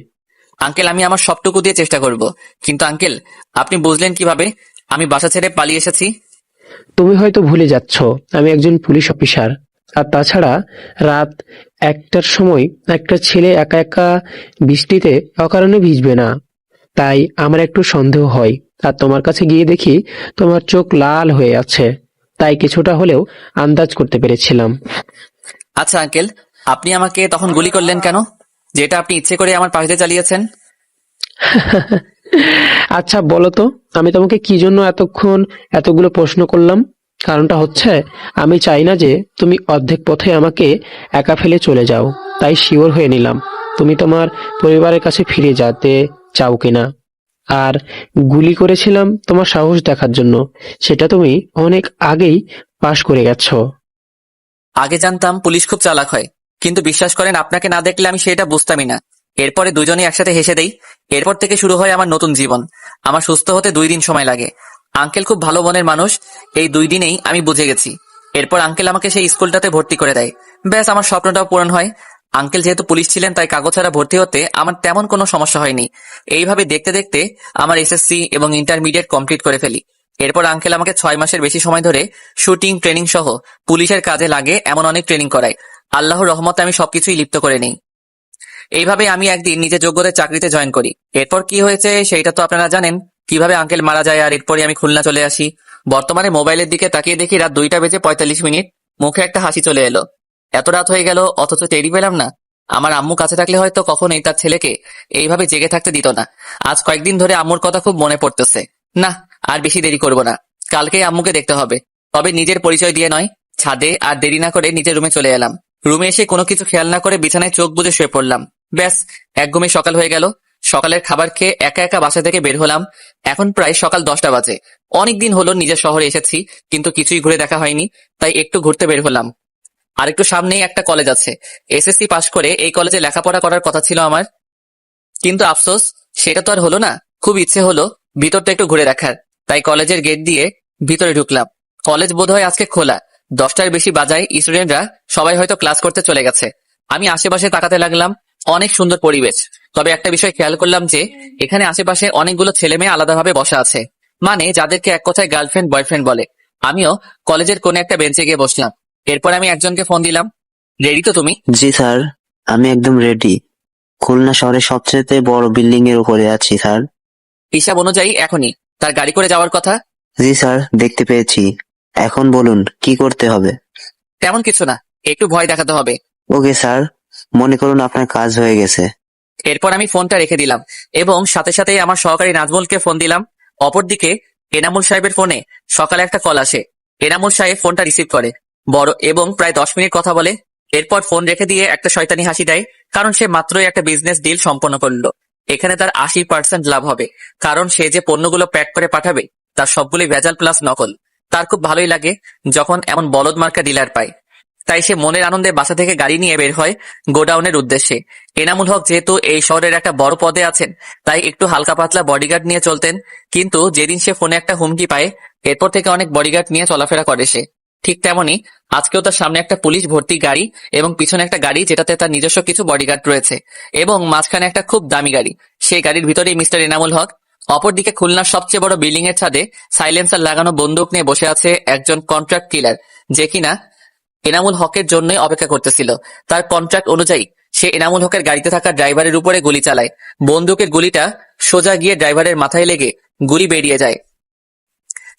S3: আঙ্কেল, আমি আমার সবটুকু দিয়ে চেষ্টা করব। কিন্তু আঙ্কেল, আপনি বুঝলেন কিভাবে আমি বাসা ছেড়ে পালিয়ে এসেছি?
S10: তুমি হয়তো ভুলে যাচ্ছ আমি একজন পুলিশ অফিসার। আর তাছাড়া রাত 1টার সময় একটা ছেলে একা একা বৃষ্টিতে অকারণে ভিজবে না। তাই আমার একটু সন্দেহ হয়। আর তোমার কাছে গিয়ে দেখি তোমার চোখ লাল হয়ে আছে, তাই কিছুটা হলেও আন্দাজ করতে পেরেছিলাম।
S3: আচ্ছা আঙ্কেল, আপনি আমাকে তখন গুলি করলেন কেন? যেটা আপনি ইচ্ছে করে আমার পাশ দিয়ে চালিয়েছেন।
S10: আচ্ছা বলো তো, আমি তোমাকে কি জন্য এতক্ষণ এতগুলো প্রশ্ন করলাম? কারণটা হচ্ছে, আমি চাই না যে তুমি অর্ধেক পথে আমাকে একা ফেলে চলে যাও। তাই শিওর হয়ে নিলাম তুমি তোমার পরিবারের কাছে ফিরে যেতে চাও কিনা। আর গুলি করেছিলাম তোমার সাহস দেখার জন্য, সেটা তুমি অনেক আগেই পাশ করে গেছো।
S3: আগে জানতাম পুলিশ খুব চালাক হয়, কিন্তু বিশ্বাস করেন, আপনাকে না দেখলে আমি সেটা বুঝতামই না। এরপরে দুজনেই একসাথে হেসে দেই। এরপর থেকে শুরু হয় আমার নতুন জীবন। আমার সুস্থ হতে 2 দিন সময় লাগে। আঙ্কেল খুব ভালো মনের মানুষ, এই 2 দিনেই আমি বুঝে গেছি। এরপর আঙ্কেল আমাকে সেই স্কুলটাতে ভর্তি করে দেয়। ব্যাস, আমার স্বপ্নটাও পূরণ হয়। আঙ্কেল যেহেতু পুলিশ ছিলেন, তাই কাগজ ছাড়া ভর্তি হতে আমার তেমন কোনো সমস্যা হয়নি। এইভাবে দেখতে দেখতে আমার এসএসসি এবং ইন্টারমিডিয়েট কমপ্লিট করে ফেলি। এরপর আঙ্কেল আমাকে 6 মাসের বেশি সময় ধরে শুটিং, ট্রেনিং সহ পুলিশের কাজে লাগে এমন অনেক ট্রেনিং করায়। আল্লাহর রহমতে আমি সবকিছুই লিপ্ত করে নিই। এইভাবে আমি একদিন নিজের যোগ্যতার চাকরিতে জয়েন করি। এরপর কি হয়েছে সেইটা তো আপনারা জানেন, কিভাবে আঙ্কেল মারা যায়, আর এরপরে আমি খুলনা চলে আসি। বর্তমানে মোবাইলের দিকে তাকিয়ে দেখি রাত 2:45, মুখে একটা হাসি চলে এলো। এত রাত হয়ে গেল অথচ টেরই পেলাম না। আমার আম্মু কাছে থাকলে হয়তো কখনোই তার ছেলেকে এইভাবে জেগে থাকতে দিত না। আজ কয়েকদিন ধরে আম্মুর কথা খুব মনে পড়তেছে। না, আর বেশি দেরি করব না, কালকেই আম্মুকে দেখতে হবে। তবে নিজের পরিচয় দিয়ে নয়, ছাদে আর দেরি না করে নিজের রুমে চলে এলাম। রুমে এসে কোনো কিছু খেয়াল না করে বিছানায় চোখ বুজে শুয়ে পড়লাম। ব্যাস, এক ঘুমে সকাল হয়ে গেল। সকালের খাবার খেয়ে একা একা বাসা থেকে বের হলাম। এখন প্রায় সকাল 10টা বাজে। অনেকদিন হলো নিজের শহরে এসেছি, কিন্তু কিছুই ঘুরে দেখা হয়নি, তাই একটু ঘুরতে বের হলাম। আর একটু সামনেই একটা কলেজ আছে। এসএসসি পাশ করে এই কলেজে লেখাপড়া করার কথা ছিল আমার, কিন্তু আফসোস সেটা তো আর হলো না। খুব ইচ্ছে হলো ভিতরটা একটু ঘুরে দেখার, তাই কলেজের গেট দিয়ে ভিতরে ঢুকলাম। কলেজ বোধহয় আজকে খোলা। 10টার বেশি বাজায়, স্টুডেন্টরা সবাই হয়তো ক্লাস করতে চলে গেছে। আমি আশেপাশে তাকাতে লাগলাম। অনেক সুন্দর পরিবেশ, তবে একটা বিষয় খেয়াল করলাম যে এখানে আশেপাশে অনেকগুলো ছেলে মেয়ে আলাদাভাবে বসা আছে, মানে যাদেরকে এক কথায় গার্লফ্রেন্ড বয়ফ্রেন্ড বলে। আমিও কলেজের কোনে একটা বেঞ্চে গিয়ে বসলাম। এরপর আমি একজনকে ফোন দিলাম। রেডি তো তুমি?
S11: জি স্যার, আমি একদম রেডি। খুলনা শহরের সবচেয়ে বড় বিল্ডিং এর উপরে আছি স্যার।
S3: হিসাব অনুযায়ী এখনই তার গাড়ি করে যাওয়ার কথা।
S11: জি স্যার, দেখতে পেয়েছি। এখন বলুন কি করতে হবে?
S3: তেমন কিছু না, একটু ভয় দেখাতে হবে।
S11: ওকে স্যার, মনে করুন আপনার কাজ হয়ে গেছে।
S3: এরপর আমি ফোনটা রেখে দিলাম এবং সাথে সাথে আমার সহকারী নাজমুলকে ফোন দিলাম। অপরদিকে এনামুল সাহেবের ফোনে সকালে একটা কল আসে। এনামুল সাহেব ফোনটা রিসিভ করে বড় এবং প্রায় 10 মিনিট কথা বলে। এরপর ফোন রেখে দিয়ে একটা শয়তানি হাসি দেয়, কারণ সে মাত্রই একটা বিজনেস ডিল সম্পন্ন করলো। এখানে তার 80% লাভ হবে, কারণ সে যে পণ্যগুলো প্যাক করে পাঠাবে তার সবগুলোই ভেজাল প্লাস নকল। তার খুব ভালোই লাগে যখন এমন বলদ মার্কা ডিলার পায়। তাই সে মনের আনন্দে বাসা থেকে গাড়ি নিয়ে বের হয় গোডাউনের উদ্দেশ্যে। এনামুল হক যেহেতু এই শহরের একটা বড় পদে আছেন, তাই একটু হালকা পাতলা বডিগার্ড নিয়ে চলতেন। কিন্তু যেদিন সে ফোনে একটা হুমকি পায়, এরপর থেকে অনেক বডিগার্ড নিয়ে চলাফেরা করে সে। ঠিক তেমনি আজকেও তার সামনে একটা পুলিশ ভর্তি গাড়ি এবং পিছনে একটা গাড়ি যেটাতে তার নিজস্ব কিছু বডিগার্ড রয়েছে, এবং মাঝখানে একটা খুব দামি গাড়ি। সেই গাড়ির ভিতরেই মিস্টার এনামুল হক। অপরদিকে খুলনার সবচেয়ে বড় বিল্ডিং এর ছাদে সাইলেন্সার লাগানো বন্দুক নিয়ে বসে আছে একজন কন্ট্রাক্ট কিলার, যে কিনা এনামুল হকের জন্যই অপেক্ষা করতেছিল। তার কন্ট্রাক্ট অনুযায়ী সে এনামুল হকের গাড়িতে থাকা ড্রাইভারের উপরে গুলি চালায়। বন্দুকের গুলিটা সোজা গিয়ে ড্রাইভারের মাথায় লেগে গুলি বেরিয়ে যায়।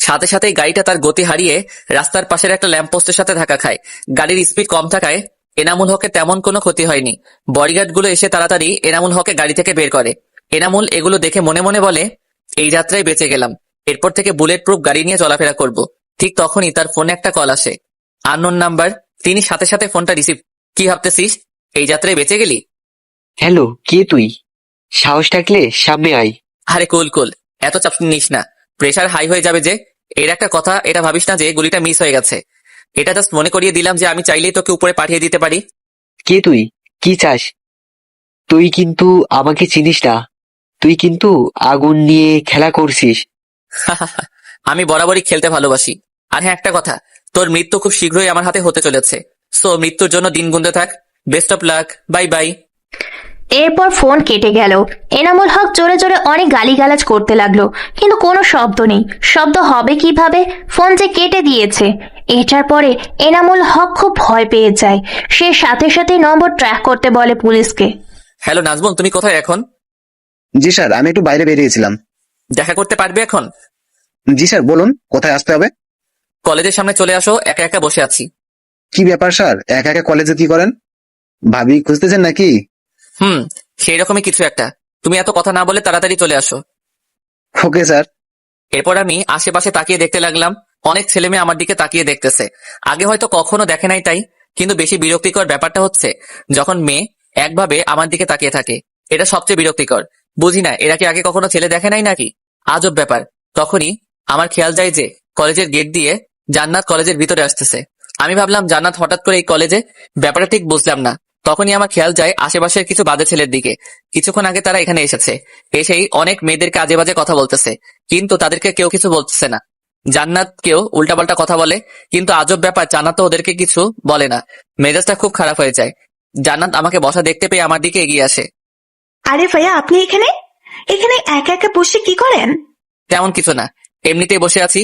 S3: সাথে সাথেই গাড়িটা তার গতি হারিয়ে রাস্তার পাশের একটা ল্যাম্পপোস্টের সাথে ধাক্কা খায়। গাড়ির স্পিড কম থাকায় এনামুল হকের তেমন কোনো ক্ষতি হয়নি। বডিগার্ড গুলো এসে তাড়াতাড়ি এনামুল হকে গাড়ি থেকে বের করে। এনামুল এগুলো দেখে মনে মনে বলে, এই যাত্রায় বেঁচে গেলাম, এরপর থেকে বুলেট প্রুফ গাড়ি নিয়ে চলাফেরা করব। ঠিক তখনই তার ফোনে একটা কল আসে, আননোন নাম্বার। তিনি সাথে সাথে ফোনটা রিসিভ। কি ভাবতেছিস, এই যাত্রায় বেঁচে গেলি?
S12: হ্যালো, কে তুই? সাহস থাকলে সামনে আয়।
S3: আরে কুল কুল, এত চাপ নিস না, প্রেসার হাই হয়ে যাবে যে। এর একটা কথা, এটা ভাবিস না যে গুলিটা মিস হয়ে গেছে। এটা জাস্ট মনে করিয়ে দিলাম যে আমি চাইলেই তোকে উপরে পাঠিয়ে দিতে পারি।
S12: কে তুই? কি চাস? তুই কিন্তু আমাকে চিনিস না। তুই কিন্তু আগুন নিয়ে খেলা করছিস।
S3: আমি বরাবরই খেলতে ভালোবাসি। আর হ্যাঁ, একটা কথা, তোর মৃত্যু খুব শীঘ্রই আমার হাতে হতে চলেছে। সো মৃত্যুর জন্য দিন গুনতে থাক। Best of luck, bye bye.
S5: এরপর ফোন কেটে গেল। এনামুল হক জোরে জোরে অনেক গালিগালাজ করতে লাগলো, কিন্তু কোনো শব্দ নেই। শব্দ হবে কিভাবে? ফোন যে কেটে দিয়েছে। এটার পরে এনামুল হক খুব ভয় পেয়ে যায়। সে সাথে সাথে নম্বর ট্র্যাক করতে বলে পুলিশকে।
S3: হ্যালো নাজমুল, তুমি কোথায় এখন?
S7: জি স্যার, আমি একটু বাইরে বেরিয়েছিলাম।
S3: দেখা করতে পারবে এখন?
S7: জি স্যার, বলুন কোথায় আসতে হবে?
S3: কলেজের সামনে চলে আসো, একা একা বসে আছি।
S7: কি ব্যাপার স্যার, একা একা কলেজে কি করেন? ভাবি খুঁজতেছেন নাকি?
S3: সেই রকমই কিছু একটা। তুমি এত কথা না বলে তাড়াতাড়ি চলে আসো।
S7: Okay sir.
S3: এরপর আমি আশেপাশে তাকিয়ে দেখতে লাগলাম। অনেক ছেলে মেয়ে আমার দিকে তাকিয়ে দেখতেছে। আগে হয়তো কখনো দেখে নাই তাই, কিন্তু বেশি বিরক্তিকর ব্যাপারটা হচ্ছে যখন মেয়ে একভাবে আমার দিকে তাকিয়ে থাকে। এটা সবচেয়ে বিরক্তিকর। বুঝি না এরা কি আগে কখনো ছেলে দেখে নাই নাকি? আজব ব্যাপার। তখনই আমার খেয়াল যায় যে কলেজের গেট দিয়ে জান্নাত কলেজের ভিতরে আসতেছে। আমি ভাবলাম জান্নাত হঠাৎ করে এই কলেজে, ব্যাপারটা ঠিক বুঝলাম না। তখনই আমার খেয়াল যায় আশেপাশের কিছু বাজে ছেলের দিকে। কিছুক্ষণ আগে তারা এখানে এসেছে, এসেই অনেক মেয়েদেরকে আজে বাজে কথা বলতেছে, কিন্তু তাদেরকে কেউ কিছু বলতেছে না। জান্নাত কেউ উল্টাপাল্টা কথা বলে, কিন্তু আজব ব্যাপার, জান্নাত তো ওদেরকে কিছু বলে না। মেজাজটা খুব খারাপ হয়ে যায়। জান্নাত আমাকে বসা দেখতে পেয়ে আমার দিকে এগিয়ে আসে।
S6: আরে ভাইয়া, আপনি এখানে এখানে একা একা বসে কি করেন?
S3: তেমন কিছু না, এমনিতেই বসে আছি।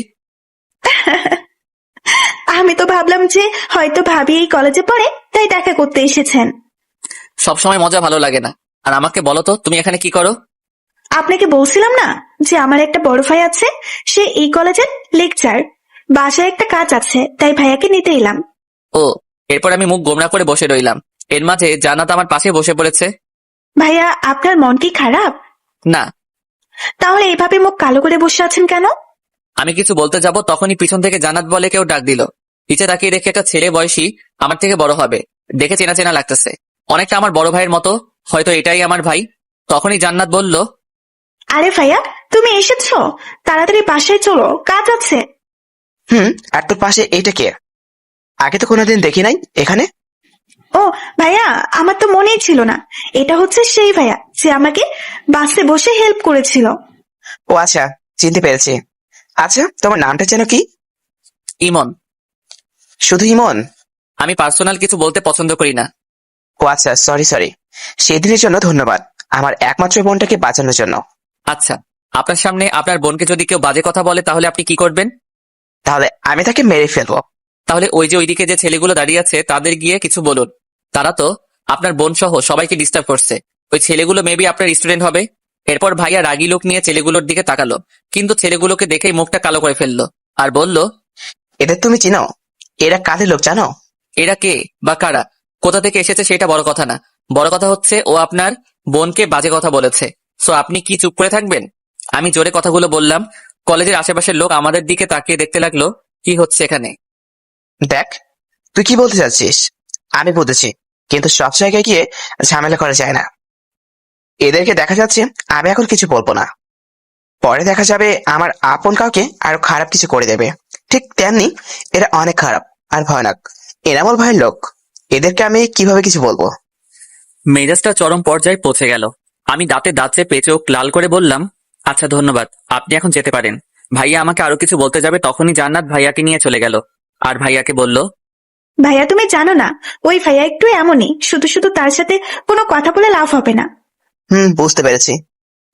S6: আমি তো ভাবলাম যে হয়তো ভাবি এই কলেজে পড়ে, তাই দেখা করতে এসেছেন।
S3: সবসময় মজা ভালো লাগে না। আর আমাকে বলো তো, তুমি এখানে কি করো?
S6: আপনাকে বলছিলাম না যে আমার একটা বড় ভাই আছে, সে এই কলেজের লেকচার। বাসায় একটা কাজ আছে, তাই ভাইয়াকে নিতে এলাম।
S3: ও। এরপর আমি মুখ গোমরা করে বসে রইলাম। এর মাঝে জান্নাত আমার পাশে বসে পড়েছে।
S6: ভাইয়া, আপনার মন কি খারাপ?
S3: না।
S6: তাহলে এভাবে মুখ কালো করে বসে আছেন কেন?
S3: আমি কিছু বলতে যাব, তখনই পিছন থেকে জান্নাত বলে কেউ ডাক দিল। পিছে তাকিয়ে দেখে একটা ছেলে, বয়সী, আমার থেকে বড় হবে, দেখে চেনা চেনা লাগতেছে, অনেকটা আমার বড় ভাইয়ের মতো। হয়তো এটাই আমার ভাই। তখনই জান্নাত বলল,
S6: আরে ভাইয়া, তুমি এসেছো? তাড়াতাড়ি বাসায় চলো, কাজ আছে।
S12: আর তোর পাশে এইটা কে? আগে তো কোনোদিন দেখি নাই এখানে।
S6: ও ভাইয়া, আমার তো মনেই ছিল না। এটা হচ্ছে সেই ভাইয়া যে আমাকে বাসে বসে হেল্প করেছিল।
S12: ও আচ্ছা, চিনতে পেরেছি। আচ্ছা, তোমার নামটা যেন কি?
S3: ইমন।
S12: শুধু ইমন?
S3: আমি পার্সোনাল কিছু বলতে পছন্দ করি না।
S12: ও আচ্ছা, সরি। সেদিনের জন্য ধন্যবাদ।
S13: আমার একমাত্র বোনটাকে বাঁচানোর জন্য।
S3: আচ্ছা, আপনার সামনে আপনার বোনকে যদি কেউ বাজে কথা বলে তাহলে আপনি কি করবেন?
S13: তাহলে আমি তাকে মেরে ফেলবো।
S3: তাহলে ওই যে ওইদিকে যে ছেলেগুলো দাঁড়িয়ে আছে তাদের গিয়ে কিছু বলুন। তারা তো আপনার বোন সহ সবাইকে ডিস্টার্ব করছে। ওই ছেলেগুলো মেবি আপনার স্টুডেন্ট হবে। এরপর ভাইয়া রাগী লোক নিয়ে ছেলেগুলোর দিকে তাকালো, কিন্তু ছেলেগুলোকে দেখেই মুখটা কালো করে ফেললো আর বলল,
S13: এদের তুমি চিনো? এরা কাদের লোক জানো?
S3: এরা কে বা কারা, কোথা থেকে এসেছে সেটা বড় কথা না, বড় কথা হচ্ছে ও আপনার বোনকে বাজে কথা বলেছে। সো আপনি কি চুপ করে থাকবেন? আমি জোরে কথাগুলো বললাম। কলেজের আশেপাশের লোক আমাদের দিকে তাকিয়ে দেখতে লাগলো কি হচ্ছে এখানে।
S13: দেখ, তুই কি বলতে চাচ্ছিস আমি বুঝেছি, কিন্তু সব জায়গায় গিয়ে ঝামেলা করা যায় না। এদেরকে দেখা যাচ্ছে আমি এখন কিছু বলবো না, পরে দেখা যাবে আমার আপন কাউকে আরো খারাপ কিছু করে দেবে। ঠিক তেমনি এরা অনেক খারাপ আর ভয়ানক। এনামল ভাইয়ের লোক, এদেরকে আমি কিভাবে কিছু বলবো?
S3: মেজাজটা চরম পর্যায়ে পৌঁছে গেল। আমি দাঁতে দাঁত চেপে চোখ লাল করে বললাম, আচ্ছা ধন্যবাদ, আপনি এখন যেতে পারেন। ভাইয়া আমাকে আরো কিছু বলতে যাবে তখনই জান্নাত ভাইয়াকে নিয়ে চলে গেল আর ভাইয়াকে বলল,
S6: ভাইয়া তুমি জানো না, ওই ভাইয়া একটু এমনই, শুধু শুধু তার সাথে কোনো কথা বলে লাভ হবে না।
S13: বুঝতে পেরেছি।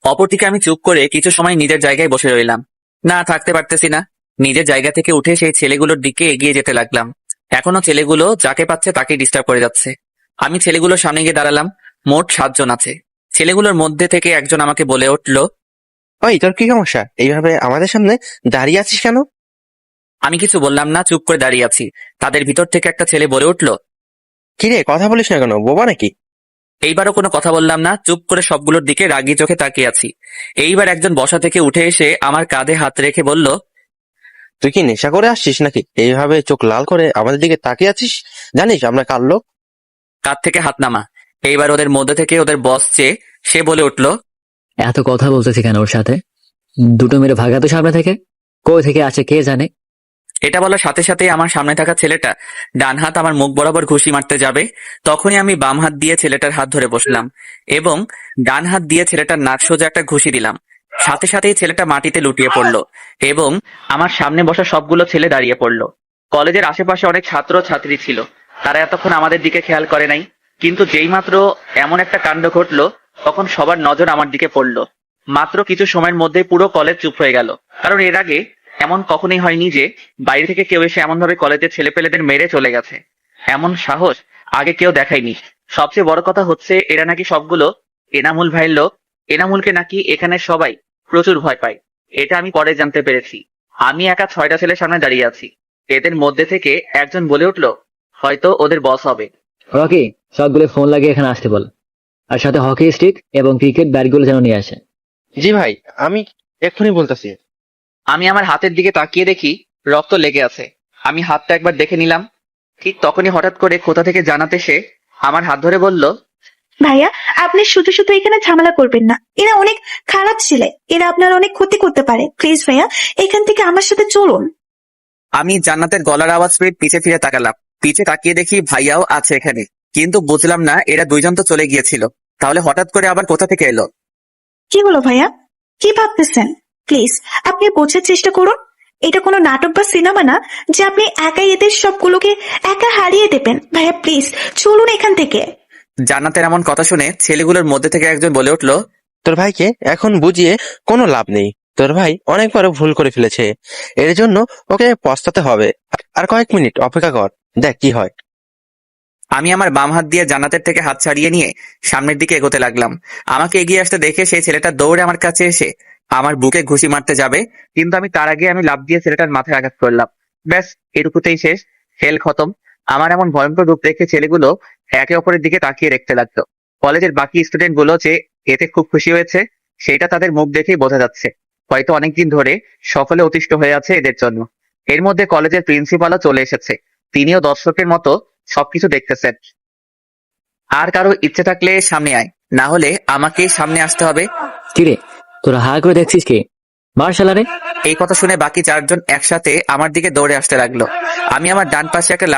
S3: অপরদিকে আমি চুপ করে কিছু সময় নিজের জায়গায় বসে রইলাম। না থাকতে পারতেছি না, নিজের জায়গা থেকে উঠে সেই ছেলেগুলোর দিকে এগিয়ে যেতে লাগলাম। এখনো ছেলেগুলো যাকে পাচ্ছে তাকে ডিস্টার্ব করে যাচ্ছে। আমি ছেলেগুলোর সামনে গিয়ে দাঁড়ালাম। মোট 7 জন আছে। ছেলেগুলোর মধ্যে থেকে একজন আমাকে বলে উঠল,
S12: ওই তোর কি সমস্যা? এইভাবে আমাদের সামনে দাঁড়িয়ে আছিস কেন?
S3: আমি কিছু বললাম না, চুপ করে দাঁড়িয়ে আছি। তাদের ভিতর থেকে একটা ছেলে বলে উঠল,
S12: কিরে কথা বলিস না কেন, বোবা নাকি?
S3: এইবারও কোনো কথা বললাম না, চুপ করে সবগুলোর দিকে রাগী চোখে তাকিয়ে আছি। এইবার একজন বসা থেকে উঠে এসে আমার কাঁধে হাত রেখে বলল,
S12: তুই কি নেশা করে আসছিস নাকি? এইভাবে চোখ লাল করে আমাদের দিকে তাকিয়ে আছিস? জানিস আমরা কার লোক?
S3: কাঁধ থেকে হাত নামা। এইবার ওদের মধ্যে থেকে ওদের বস চেয়ে সে বলে উঠল,
S14: এত কথা বলতেছি কেন ওর সাথে? দুটো মেরে ভাগাতো সামনে থেকে, কই থেকে আছে কে জানে।
S3: এটা বলার সাথে সাথে আমার সামনে থাকা ছেলেটা ডান হাত আমার মুখ বরাবর ঘুষি মারতে যাবে, তখনই আমি বাম হাত দিয়ে ছেলেটার হাত ধরে বসলাম এবং ডান হাত দিয়ে ছেলেটার নাক সোজা একটা ঘুষি দিলাম। সাথে সাথেই ছেলেটা মাটিতে লুটিয়ে পড়লো এবং আমার সামনে বসা সবগুলো ছেলে দাঁড়িয়ে পড়লো। কলেজের আশেপাশে অনেক ছাত্র ছাত্রী ছিল, তারা এতক্ষণ আমাদের দিকে খেয়াল করে নাই, কিন্তু যেই মাত্র এমন একটা কাণ্ড ঘটলো তখন সবার নজর আমার দিকে পড়লো। মাত্র কিছু সময়ের মধ্যে পুরো কলেজ চুপ হয়ে গেল, কারণ এর আগে এমন কখনোই হয়নি যে বাইরে থেকে কেউ এসে এমন ভাবে কলেজের ছেলেপেলেদের মেরে চলে গেছে। এমন সাহস আগে কেউ দেখায়নি। সবচেয়ে বড় কথা হচ্ছে এরা নাকি সবগুলো এনামুল ভাইয়ের লোক। এনামুলকে নাকি এখানে সবাই প্রচুর ভয় পায়, এটা আমি পরে জানতে পেরেছি। আমি একা 6টা ছেলের সামনে দাঁড়িয়ে আছি। এদের মধ্যে থেকে একজন বলে উঠল, হয়তো ওদের বস হবে।
S14: রকি, সবগুলো ফোন লাগিয়ে এখানে আসতে বল, আর সাথে হকি স্টিক এবং ক্রিকেট ব্যাটগুলো যেন নিয়ে আসে।
S12: জি ভাই, আমি এক্ষুনি বলতেছি।
S3: আমি আমার হাতের দিকে তাকিয়ে দেখি রক্ত লেগে আছে। আমি হাতটা একবার দেখে নিলাম। ঠিক তখনই হঠাৎ করে কোথা থেকে জানাতে সে আমার হাত ধরে বলল,
S6: ভাইয়া আপনি শুধু শুধু এখানে ঝামেলা করবেন না, এরা অনেক খারাপ ছেলে, এরা আপনার অনেক ক্ষতি করতে পারে। প্লিজ ভাইয়া এখান থেকে আমার সাথে চলুন।
S3: আমি জান্নাতের গলার আওয়াজ পেয়ে পিছে ফিরে তাকালাম। পিছে তাকিয়ে দেখি ভাইয়াও আছে এখানে, কিন্তু বুঝলাম না এরা দুইজন তো চলে গিয়েছিল, তাহলে হঠাৎ করে আবার কোথা থেকে এলো?
S6: কি হলো ভাইয়া, কি ভাবতেছেন? প্লিজ আপনি বোঝার চেষ্টা করুন, এটা কোনো নাটক বা সিনেমা না যে আপনি একাই এদের সবগুলোকে একা হারিয়ে দেবেন। ভাইয়া প্লিজ চলুন এখান থেকে।
S3: জান্নাতের এমন কথা শুনে ছেলেগুলোর মধ্যে থেকে একজন বলে উঠল,
S12: তোর ভাইকে এখন বুঝিয়ে কোনো লাভ নেই। তোর ভাই অনেক বড় ভুল করে ফেলেছে, এর জন্য ওকে পস্তাতে হবে। আর কয়েক মিনিট অপেক্ষা কর, দেখ কি হয়।
S3: আমি আমার বাম হাত দিয়ে জান্নাতের থেকে হাত ছাড়িয়ে নিয়ে সামনের দিকে এগোতে লাগলাম। আমাকে এগিয়ে আসতে দেখে সেই ছেলেটা দৌড়ে আমার কাছে এসে আমার বুকে ঘুষি মারতে যাবে, কিন্তু আমি তার আগে আমি লাফ দিয়ে ছেলেটার মাথায় আঘাত করলাম। ব্যাস, এটুকুতেই শেষ, খেল খতম। আমার এমন ভয়ঙ্কর রূপ দেখে ছেলেগুলো একে অপরের দিকে তাকিয়ে রাখতে লাগলো। কলেজের বাকি স্টুডেন্ট গুলো যে এতে খুব খুশি হয়েছে সেটা তাদের মুখ দেখেই বোঝা যাচ্ছে। হয়তো অনেকদিন ধরে সকলে অতিষ্ঠ হয়ে আছে এদের জন্য। এর মধ্যে কলেজের প্রিন্সিপালও চলে এসেছে, তিনিও দর্শকের মতো সবকিছু দেখতেছেন। আর কারো ইচ্ছে থাকলে সামনে আয়, না হলে আমাকে সামনে আসতে হবে।
S14: কিরে, তোরা হা করে দেখছিস কি? মার্শালারে।
S3: এই কথা শুনে বাকি 4 জন একসাথে আমার দিকে দৌড়ে আসতে লাগলো। আমি আমার ডান পাশে একটা